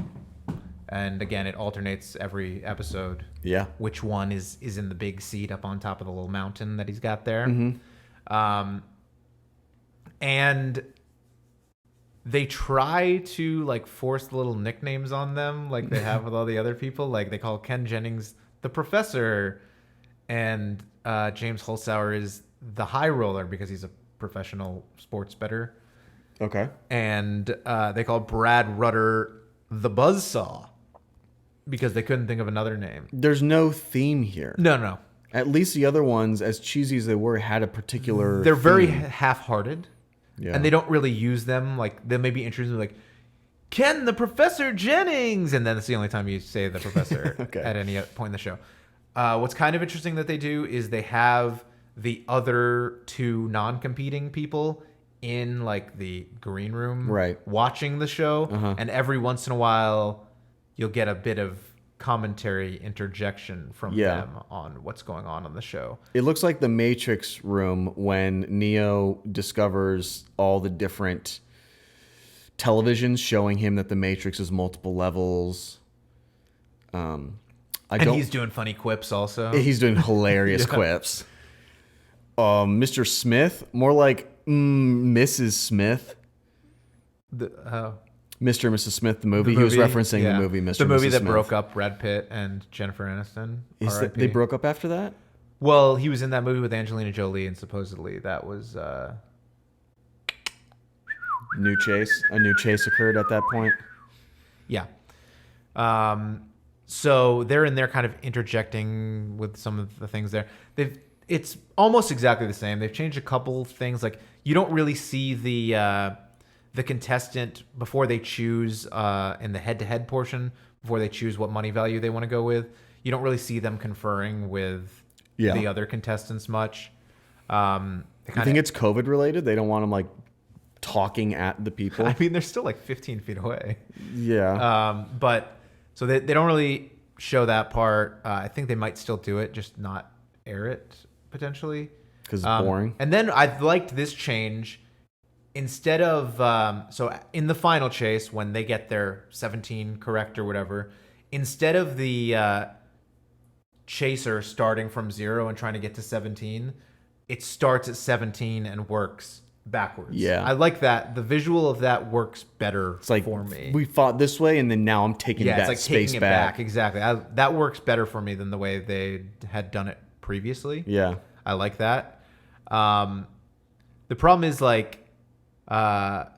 And again, it alternates every episode. Yeah. Which one is in the big seat up on top of the little mountain that he's got there. And they try to like force little nicknames on them like they have with all the other people. Like they call Ken Jennings the Professor, and James Holzhauer is the High Roller because he's a professional sports bettor. Okay. And they call Brad Rutter the Buzzsaw because they couldn't think of another name. There's no theme here. No. At least the other ones, as cheesy as they were, had a particular They're very theme. half-hearted. Yeah. And they don't really use them. Like, they may be introduced like, Ken the Professor Jennings. And then that's the only time you say the professor Okay. at any point in the show. What's kind of interesting that they do is they have the other 2 non-competing people in like the green room watching the show. And every once in a while, you'll get a bit of commentary interjection from them on what's going on the show. It looks like the Matrix room when Neo discovers all the different televisions showing him that the Matrix is multiple levels. He's doing funny quips also. He's doing hilarious quips. Mr. Smith, more like Mrs. Smith. Mr. and Mrs. Smith, the movie. He was referencing the movie Mr. The movie Mrs. that Smith. broke up Brad Pitt and Jennifer Aniston. They broke up after that? Well, he was in that movie with Angelina Jolie, and supposedly that was... A new chase occurred at that point? Yeah. So they're in there kind of interjecting with some of the things there. It's almost exactly the same. They've changed a couple things. Like, you don't really see the contestant before they choose in the head-to-head portion, before they choose what money value they want to go with. You don't really see them conferring with the other contestants much. You think it's COVID related? They don't want them like talking at the people? I mean, they're still like 15 feet away. Yeah. But so they don't really show that part. I think they might still do it, just not air it potentially. Because it's boring. And then I liked this change. Instead of, so in the final chase, when they get their 17 correct or whatever, instead of the chaser starting from 0 and trying to get to 17, it starts at 17 and works backwards. Yeah. I like that. The visual of that works better It's like, for me. we fought this way, and then now I'm taking that it's like space taking it back. Exactly. That works better for me than the way they had done it previously. Yeah. I like that. The problem is like, so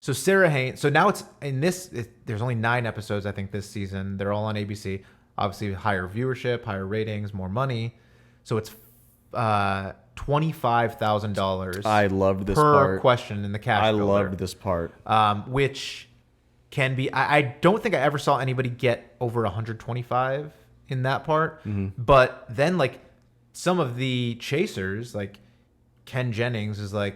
Sarah Haynes. So now it's in this. There's only 9 episodes, I think, this season. They're all on ABC. Obviously, higher viewership, higher ratings, more money. So it's $25,000. I loved this per part. question in the cash. I builder, loved this part. which can be. I don't think I ever saw anybody get over 125 in that part. Mm-hmm. But then, like, some of the chasers, like Ken Jennings, is like,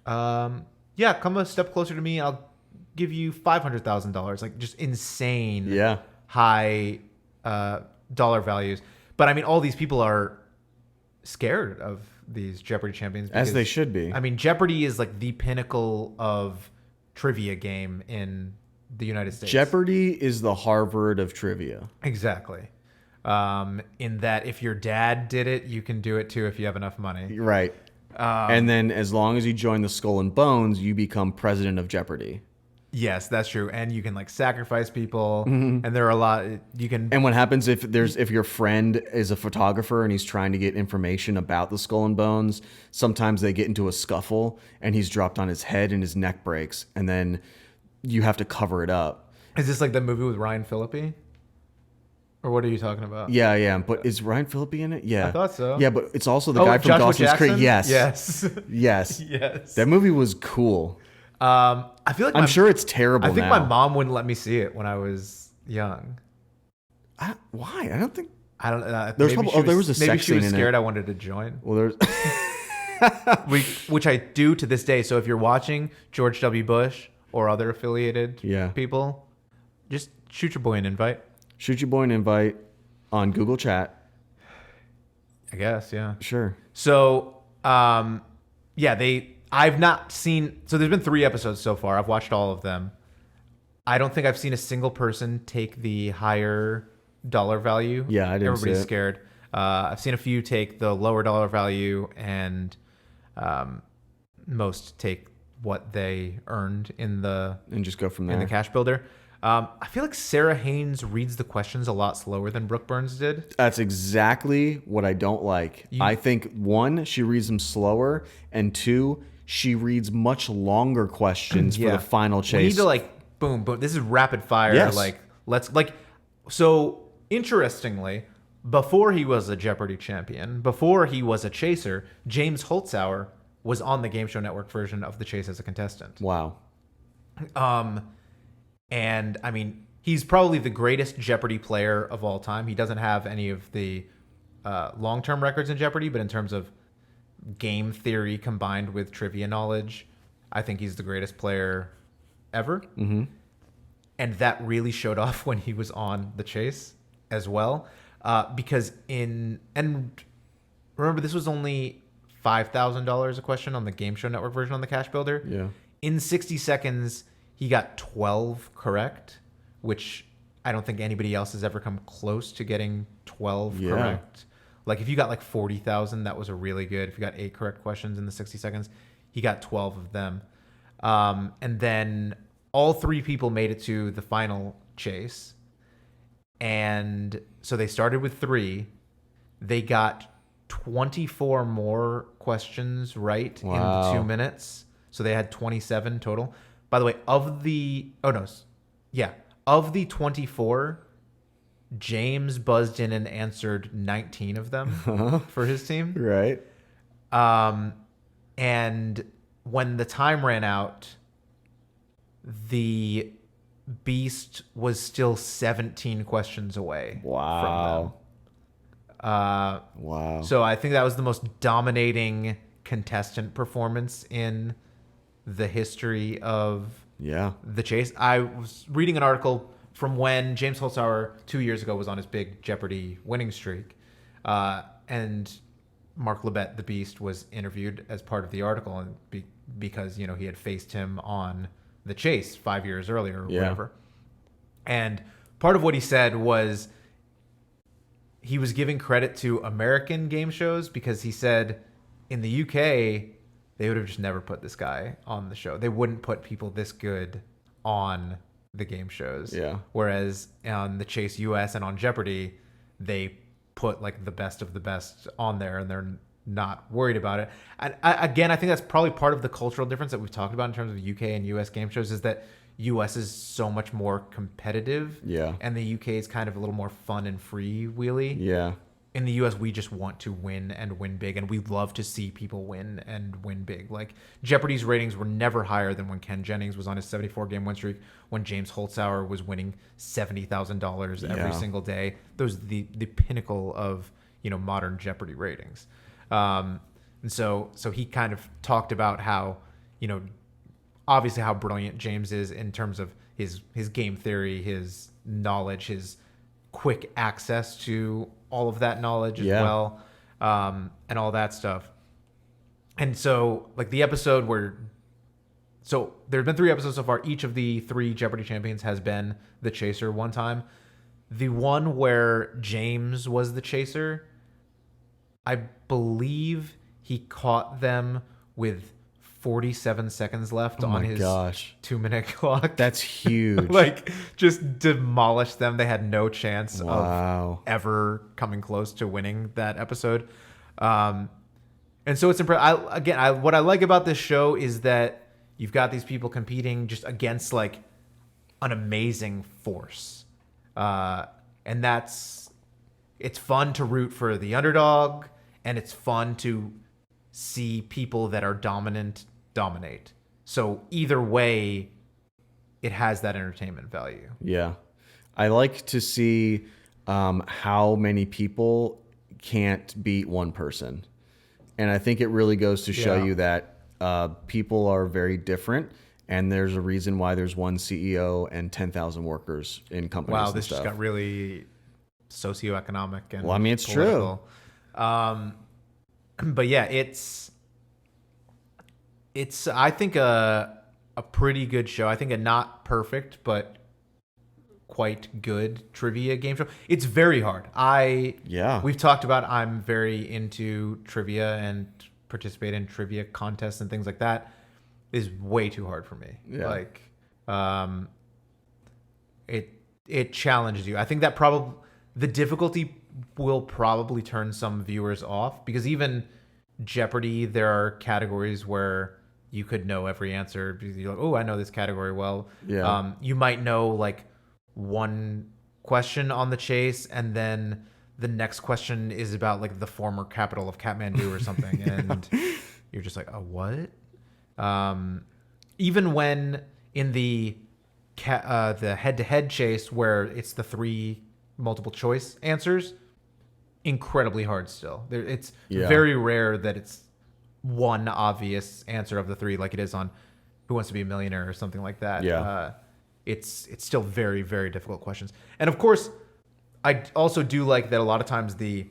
yeah, come a step closer to me. I'll give you $500,000. Like, just insane, high dollar values. But I mean, all these people are scared of these Jeopardy champions, because, as they should be. I mean, Jeopardy is like the pinnacle of trivia game in the United States. Jeopardy is the Harvard of trivia. Exactly. In that if your dad did it, you can do it too if you have enough money. Right. And then as long as you join the Skull and Bones, you become president of Jeopardy. Yes, that's true. And you can like sacrifice people, and there are a lot you can. And what happens if your friend is a photographer and he's trying to get information about the Skull and Bones? Sometimes they get into a scuffle and he's dropped on his head and his neck breaks, and then you have to cover it up. Is this like the movie with Ryan Phillippe? Or what are you talking about? Yeah. But is Ryan Phillippe in it? Yeah, I thought so. Yeah, but it's also the guy from Joshua Dawson's Creek. Jackson? Yes. Yes. Yes. That movie was cool. I feel like I'm sure it's terrible. I think now. my mom wouldn't let me see it when I was young. Why? I don't think. I don't. There's maybe probably, there was a maybe sex she was scene in scared it. I wanted to join. Well, there's. Which I do to this day. So if you're watching George W. Bush or other affiliated people, just shoot your boy an invite. Shoot your boy an invite on Google Chat. I guess, yeah. Sure. So, I've not seen. So there's been 3 episodes so far. I've watched all of them. I don't think I've seen a single person take the higher dollar value. Yeah, I didn't Everybody's see it. scared. I've seen a few take the lower dollar value, and most take what they earned in the And just go from there. in the cash builder. I feel like Sarah Haynes reads the questions a lot slower than Brooke Burns did. That's exactly what I don't like. I think 1, she reads them slower, and 2, she reads much longer questions for the final chase. We need to like boom. This is rapid fire. Yes. Like let's like. So interestingly, before he was a Jeopardy champion, before he was a chaser, James Holzhauer was on the Game Show Network version of The Chase as a contestant. Wow. And I mean, he's probably the greatest Jeopardy player of all time. He doesn't have any of the long-term records in Jeopardy, but in terms of game theory combined with trivia knowledge, I think he's the greatest player ever. Mm-hmm. And that really showed off when he was on The Chase as well. Because and remember, this was only $5,000 a question on the Game Show Network version on the Cash Builder. Yeah. In 60 seconds, he got 12 correct, which I don't think anybody else has ever come close to getting 12 correct. Like if you got like 40,000, that was a really good. If you got 8 correct questions in the 60 seconds, he got 12 of them. And then all 3 people made it to the final chase. And so they started with 3. They got 24 more questions right in 2 minutes. So they had 27 total. By the way, of the 24, James buzzed in and answered 19 of them for his team. Right. And when the time ran out, the Beast was still 17 questions away Wow. from them. Wow. So I think that was the most dominating contestant performance in the history of The Chase. I was reading an article from when James Holzhauer 2 years ago was on his big Jeopardy winning streak. And Mark Labette, the Beast, was interviewed as part of the article and because, you know, he had faced him on The Chase 5 years earlier or whatever. And part of what he said was he was giving credit to American game shows because he said in the UK, they would have just never put this guy on the show. They wouldn't put people this good on the game shows. Yeah. Whereas on the Chase US and on Jeopardy, they put like the best of the best on there and they're not worried about it. And again, I think that's probably part of the cultural difference that we've talked about in terms of UK and US game shows is that US is so much more competitive. Yeah. And the UK is kind of a little more fun and freewheely. Yeah. In the US, we just want to win and win big, and we love to see people win and win big. Like Jeopardy's ratings were never higher than when Ken Jennings was on his 74-game win streak, when James Holzhauer was winning $70,000 every single day. Those are the pinnacle of, you know, modern Jeopardy ratings. And so he kind of talked about how, you know, obviously how brilliant James is in terms of his game theory, his knowledge, his quick access to all of that knowledge as well, and all that stuff. And so, like the episode where, so there have been 3 episodes so far. Each of the 3 Jeopardy champions has been the chaser one time. The one where James was the chaser, I believe he caught them with 47 seconds left Oh on my his gosh. 2-minute clock. That's huge. Like, just demolished them. They had no chance Wow. of ever coming close to winning that episode. And so it's impressive. What I like about this show is that you've got these people competing just against like an amazing force. And it's fun to root for the underdog, and it's fun to see people that are dominate. So either way, it has that entertainment value. Yeah. I like to see how many people can't beat one person. And I think it really goes to show you that people are very different, and there's a reason why there's one CEO and 10,000 workers in companies. Wow, and this stuff. just got really socioeconomic and Well, I mean, it's political. But yeah, it's I think a pretty good show. I think a not perfect but quite good trivia game show. It's very hard. We've talked about I'm very into trivia and participate in trivia contests and things like that. Is way too hard for me. Yeah. Like it challenges you. I think that probably the difficulty will probably turn some viewers off, because even Jeopardy, there are categories where you could know every answer because you're like, oh, I know this category well. Yeah. You might know like one question on the chase, and then the next question is about like the former capital of Kathmandu or something, and you're just like, oh, what? Even when in the head-to-head chase where it's the 3 multiple choice answers, incredibly hard still. It's very rare that it's one obvious answer of the 3 like it is on Who Wants to Be a Millionaire or something like that. Yeah. It's still very, very difficult questions. And of course, I also do like that a lot of times the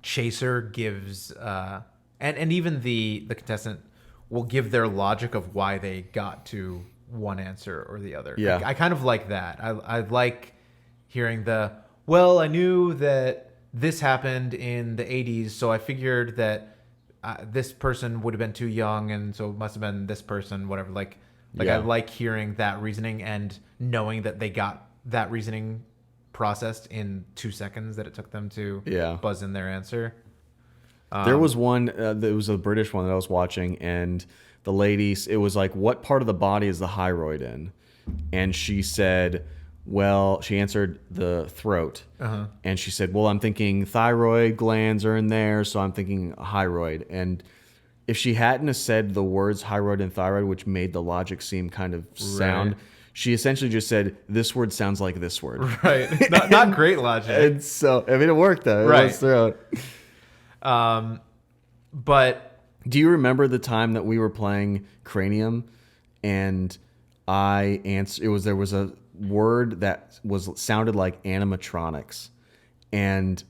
chaser gives and even the contestant will give their logic of why they got to one answer or the other. Yeah. I kind of like that. I like hearing I knew that this happened in the 80s, so I figured that this person would have been too young, and so it must have been this person, whatever. I like hearing that reasoning and knowing that they got that reasoning processed in 2 seconds that it took them to buzz in their answer. There was one, there was a British one that I was watching, and the lady, it was like, what part of the body is the thyroid in? And she said, well, she answered the throat. And she said, well, I'm thinking thyroid glands are in there, so I'm thinking thyroid. And if she hadn't have said the words thyroid and thyroid, which made the logic seem kind of sound, she essentially just said, this word sounds like this word. Right. Not great logic. And so, I mean, it worked though. It was throat. But do you remember the time that we were playing Cranium and there was a word that sounded like animatronics, and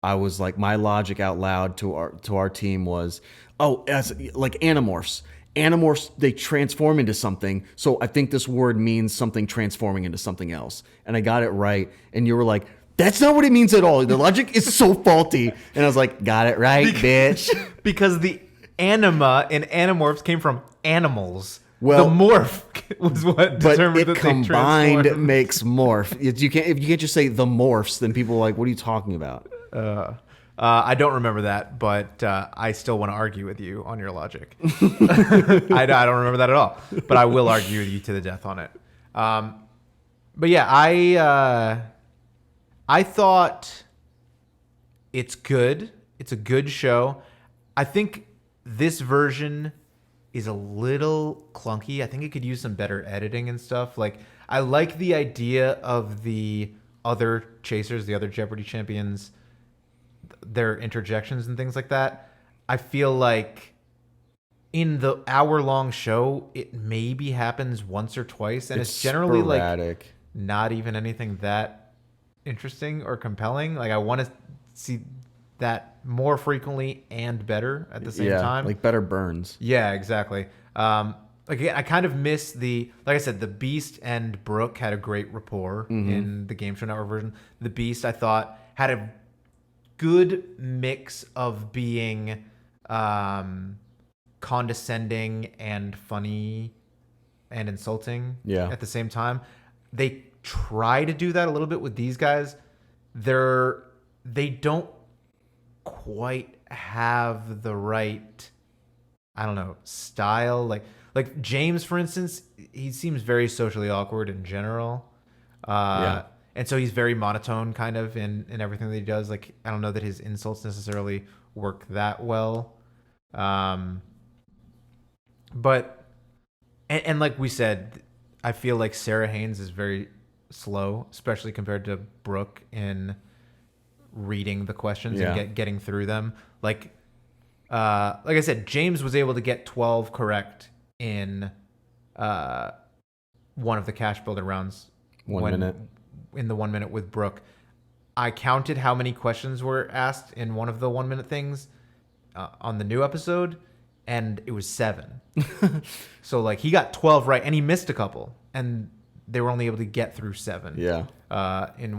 I was like, my logic out loud to our team was, as like animorphs. Animorphs, they transform into something, so I think this word means something transforming into something else. And I got it right, and you were like, that's not what it means at all. The logic is so faulty. And I was like, got it right, bitch. Because the anima in Animorphs came from animals. Well, the morph was what determined that they transformed. But it combined makes morph. If you can't just say the morphs, then people are like, what are you talking about? I don't remember that, but I still want to argue with you on your logic. I don't remember that at all, but I will argue with you to the death on it. But yeah, I thought it's good. It's a good show. I think this version is a little clunky. I think it could use some better editing and stuff. Like, I like the idea of the other chasers, the other Jeopardy champions, their interjections and things like that. I feel like in the hour-long show, it maybe happens once or twice, and it's generally sporadic. Like not even anything that interesting or compelling. Like, I want to see that more frequently and better at the same time. Like better burns. Yeah, exactly. Again, I kind of miss like I said, the Beast and Brooke had a great rapport in the Game Show Network version. The Beast, I thought, had a good mix of being condescending and funny and insulting at the same time. They try to do that a little bit with these guys. They don't quite have the right, I don't know, style. Like James, for instance, he seems very socially awkward in general. And so he's very monotone kind of in everything that he does. Like, I don't know that his insults necessarily work that well. But like we said, I feel like Sarah Haynes is very slow, especially compared to Brooke in reading the questions and getting through them. Like I said, James was able to get 12 correct in one of the cash builder rounds. 1 minute. In the 1 minute with Brooke. I counted how many questions were asked in one of the 1 minute things on the new episode, and it was 7. So like he got 12 right, and he missed a couple, and they were only able to get through 7. In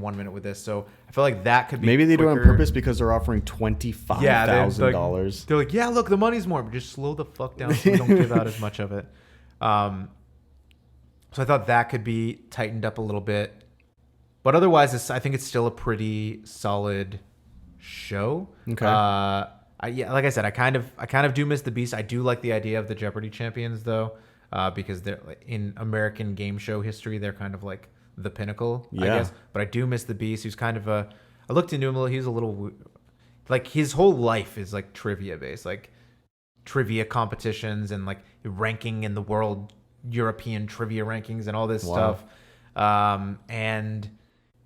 1 minute with this. So I feel like that could be maybe they do it on quicker. purpose because they're offering $25,000. They're like, yeah, look, the money's more, but just slow the fuck down so we don't give out as much of it. So I thought that could be tightened up a little bit. But otherwise, I think it's still a pretty solid show. Okay. Like I said, I kind of do miss the Beast. I do like the idea of the Jeopardy champions, though, because they're in American game show history, they're kind of like the pinnacle, I guess. But I do miss the Beast. Who's kind of I looked into him a little. He's a little like his whole life is like trivia based, like trivia competitions and like ranking in the world, European trivia rankings and all this stuff. And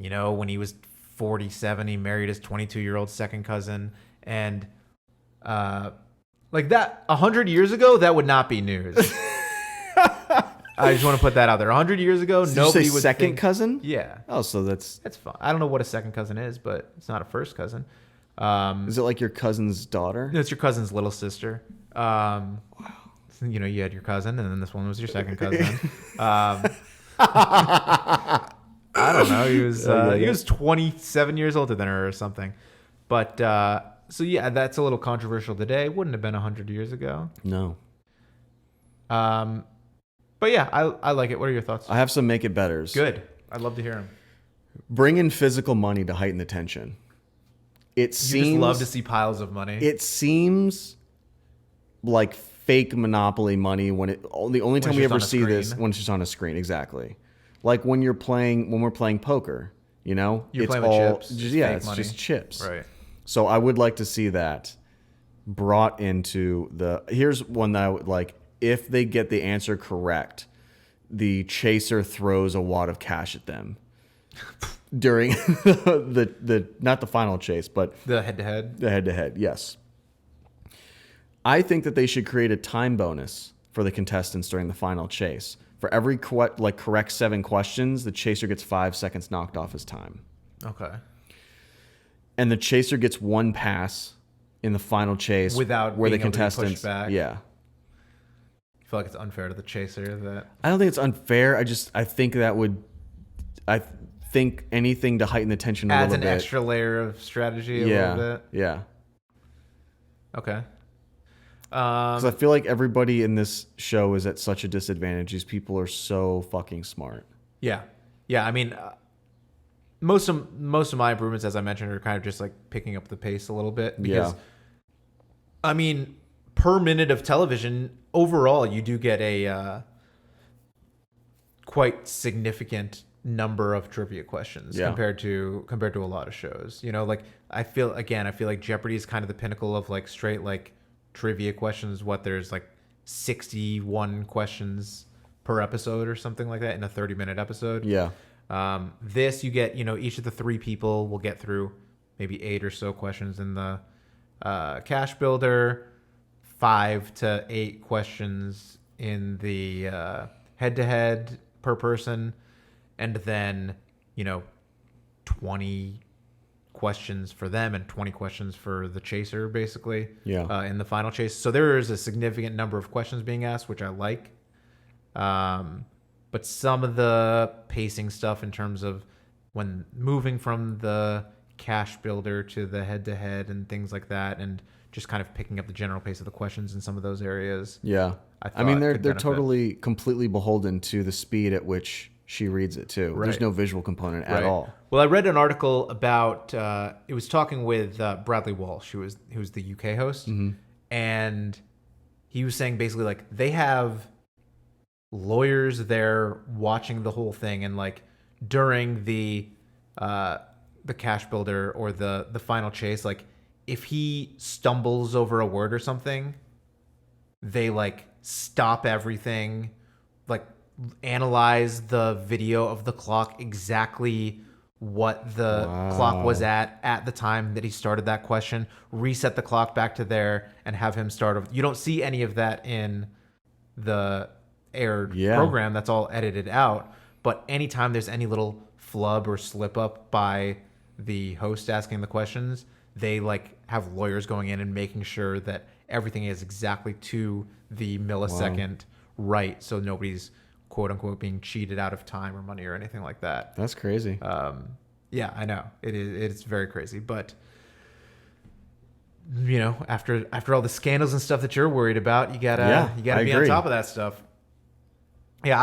you know, when he was 47, he married his 22-year-old second cousin. And like that, 100 years ago, that would not be news. I just want to put that out there. 100 years ago, nobody would second think, cousin? Yeah. Oh, so that's fine. I don't know what a second cousin is, but it's not a first cousin. Is it like your cousin's daughter? It's your cousin's little sister. Wow. You know, you had your cousin, and then this one was your second cousin. I don't know. He was 27 years older than her or something. But so yeah, that's a little controversial today. Wouldn't have been 100 years ago. No. But yeah, I like it. What are your thoughts? I have some make it betters. Good. I'd love to hear them. Bring in physical money to heighten the tension. You just love to see piles of money. It seems like fake Monopoly money when the only time we ever see this when it's just on a screen. Exactly. Like when we're playing poker, you know, You're it's playing all with chips. it's just chips. Right. So I would like to see that brought into here's one that I would like. If they get the answer correct, the chaser throws a wad of cash at them during the not the final chase, but the head-to-head. The head-to-head, yes. I think that they should create a time bonus for the contestants during the final chase. For every correct 7 questions, the chaser gets 5 seconds knocked off his time. Okay. And the chaser gets 1 pass in the final chase without where being the contestants able to be pushed back. Yeah. I feel like it's unfair to the chaser that. I don't think it's unfair. I think anything to heighten the tension a little bit. Adds an extra layer of strategy a little bit. Yeah. Okay. Because I feel like everybody in this show is at such a disadvantage. These people are so fucking smart. Yeah. I mean, most of my improvements, as I mentioned, are kind of just like picking up the pace a little bit. Because, I mean, per minute of television, overall, you do get a quite significant number of trivia questions compared to a lot of shows. You know, like I feel like Jeopardy is kind of the pinnacle of like straight like trivia questions. There's like 61 questions per episode or something like that in a 30-minute episode. Yeah. This you get, you know, each of the 3 people will get through maybe 8 or so questions in the cash builder, 5 to 8 questions in the head-to-head per person, and then, you know, 20 questions for them and 20 questions for the chaser, basically, in the final chase. So there is a significant number of questions being asked, which I like. But some of the pacing stuff in terms of when moving from the cash builder to the head-to-head and things like that, and just kind of picking up the general pace of the questions in some of those areas. Yeah. I mean, they're totally completely beholden to the speed at which she reads it too. Right. There's no visual component at all. Well, I read an article about it was talking with Bradley Walsh, who was the UK host, and he was saying basically like they have lawyers there watching the whole thing, and like during the cash builder or the final chase, like if he stumbles over a word or something, they like stop everything, like analyze the video of the clock exactly what the clock was at the time that he started that question, reset the clock back to there, and have him start. You don't see any of that in the aired program. That's all edited out. But anytime there's any little flub or slip up by the host asking the questions, they like have lawyers going in and making sure that everything is exactly to the millisecond right, so nobody's quote unquote being cheated out of time or money or anything like that. That's crazy. Yeah, I know it's very crazy, but you know, after all the scandals and stuff that you're worried about, you gotta be on top of that stuff. Yeah,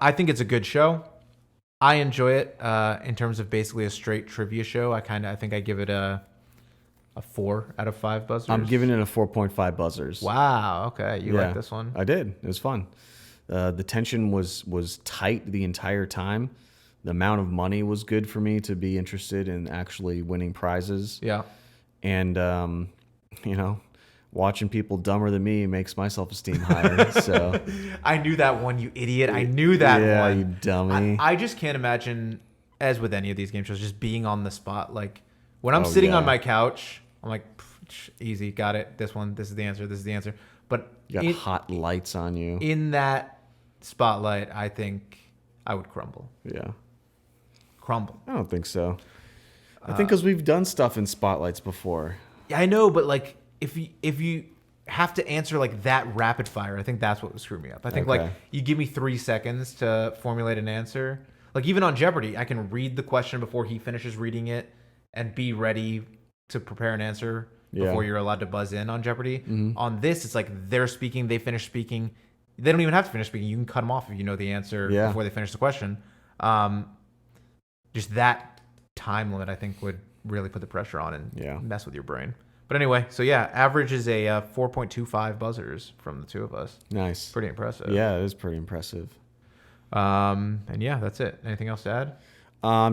I think it's a good show. I enjoy it in terms of basically a straight trivia show. I think I give it a 4 out of 5 buzzers. I'm giving it a 4.5 buzzers. Wow. Okay, you like this one? I did. It was fun. The tension was tight the entire time. The amount of money was good for me to be interested in actually winning prizes. Yeah. And you know, watching people dumber than me makes my self-esteem higher. So I knew that one, you idiot. I knew that one. Yeah, you dummy. I just can't imagine, as with any of these game shows, just being on the spot. Like when I'm sitting on my couch, I'm like, easy, got it. This one, this is the answer. This is the answer. But you got hot lights on you. In that spotlight, I think I would crumble. Yeah. Crumble. I don't think so. I think because we've done stuff in spotlights before. Yeah, I know, but like if you have to answer like that rapid fire, I think that's what would screw me up. I think like you give me 3 seconds to formulate an answer. Like even on Jeopardy, I can read the question before he finishes reading it and be ready to prepare an answer before you're allowed to buzz in on Jeopardy. On this, it's like they're speaking, they finish speaking. They don't even have to finish speaking. You can cut them off if you know the answer before they finish the question. Just that time limit, I think, would really put the pressure on and mess with your brain. But anyway, so yeah, average is a 4.25 buzzers from the two of us. Nice. Pretty impressive. Yeah, it is pretty impressive. And yeah, that's it. Anything else to add?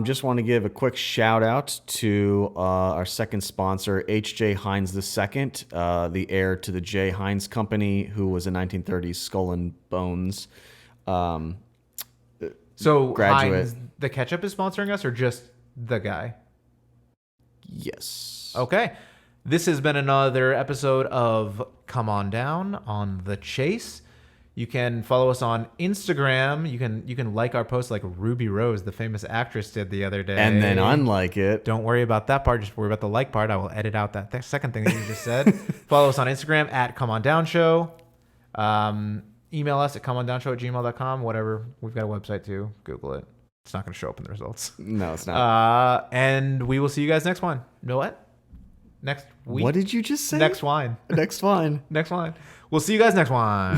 Just want to give a quick shout out to our second sponsor, H.J. Heinz II, the heir to the J. Heinz Company, who was a 1930s Skull and Bones so graduate. Heinz, the ketchup is sponsoring us, or just the guy? Yes. Okay. This has been another episode of Come On Down on The Chase. You can follow us on Instagram. You can like our post like Ruby Rose, the famous actress, did the other day. And then unlike it. Don't worry about that part. Just worry about the like part. I will edit out that second thing that you just said. Follow us on Instagram at Come On Down Show. Email us at comeondownshow@gmail.com. Whatever. We've got a website too. Google it. It's not going to show up in the results. No, it's not. And we will see you guys next one. You know what? Next week. What did you just say? Next wine. Next wine. Next wine. We'll see you guys next one.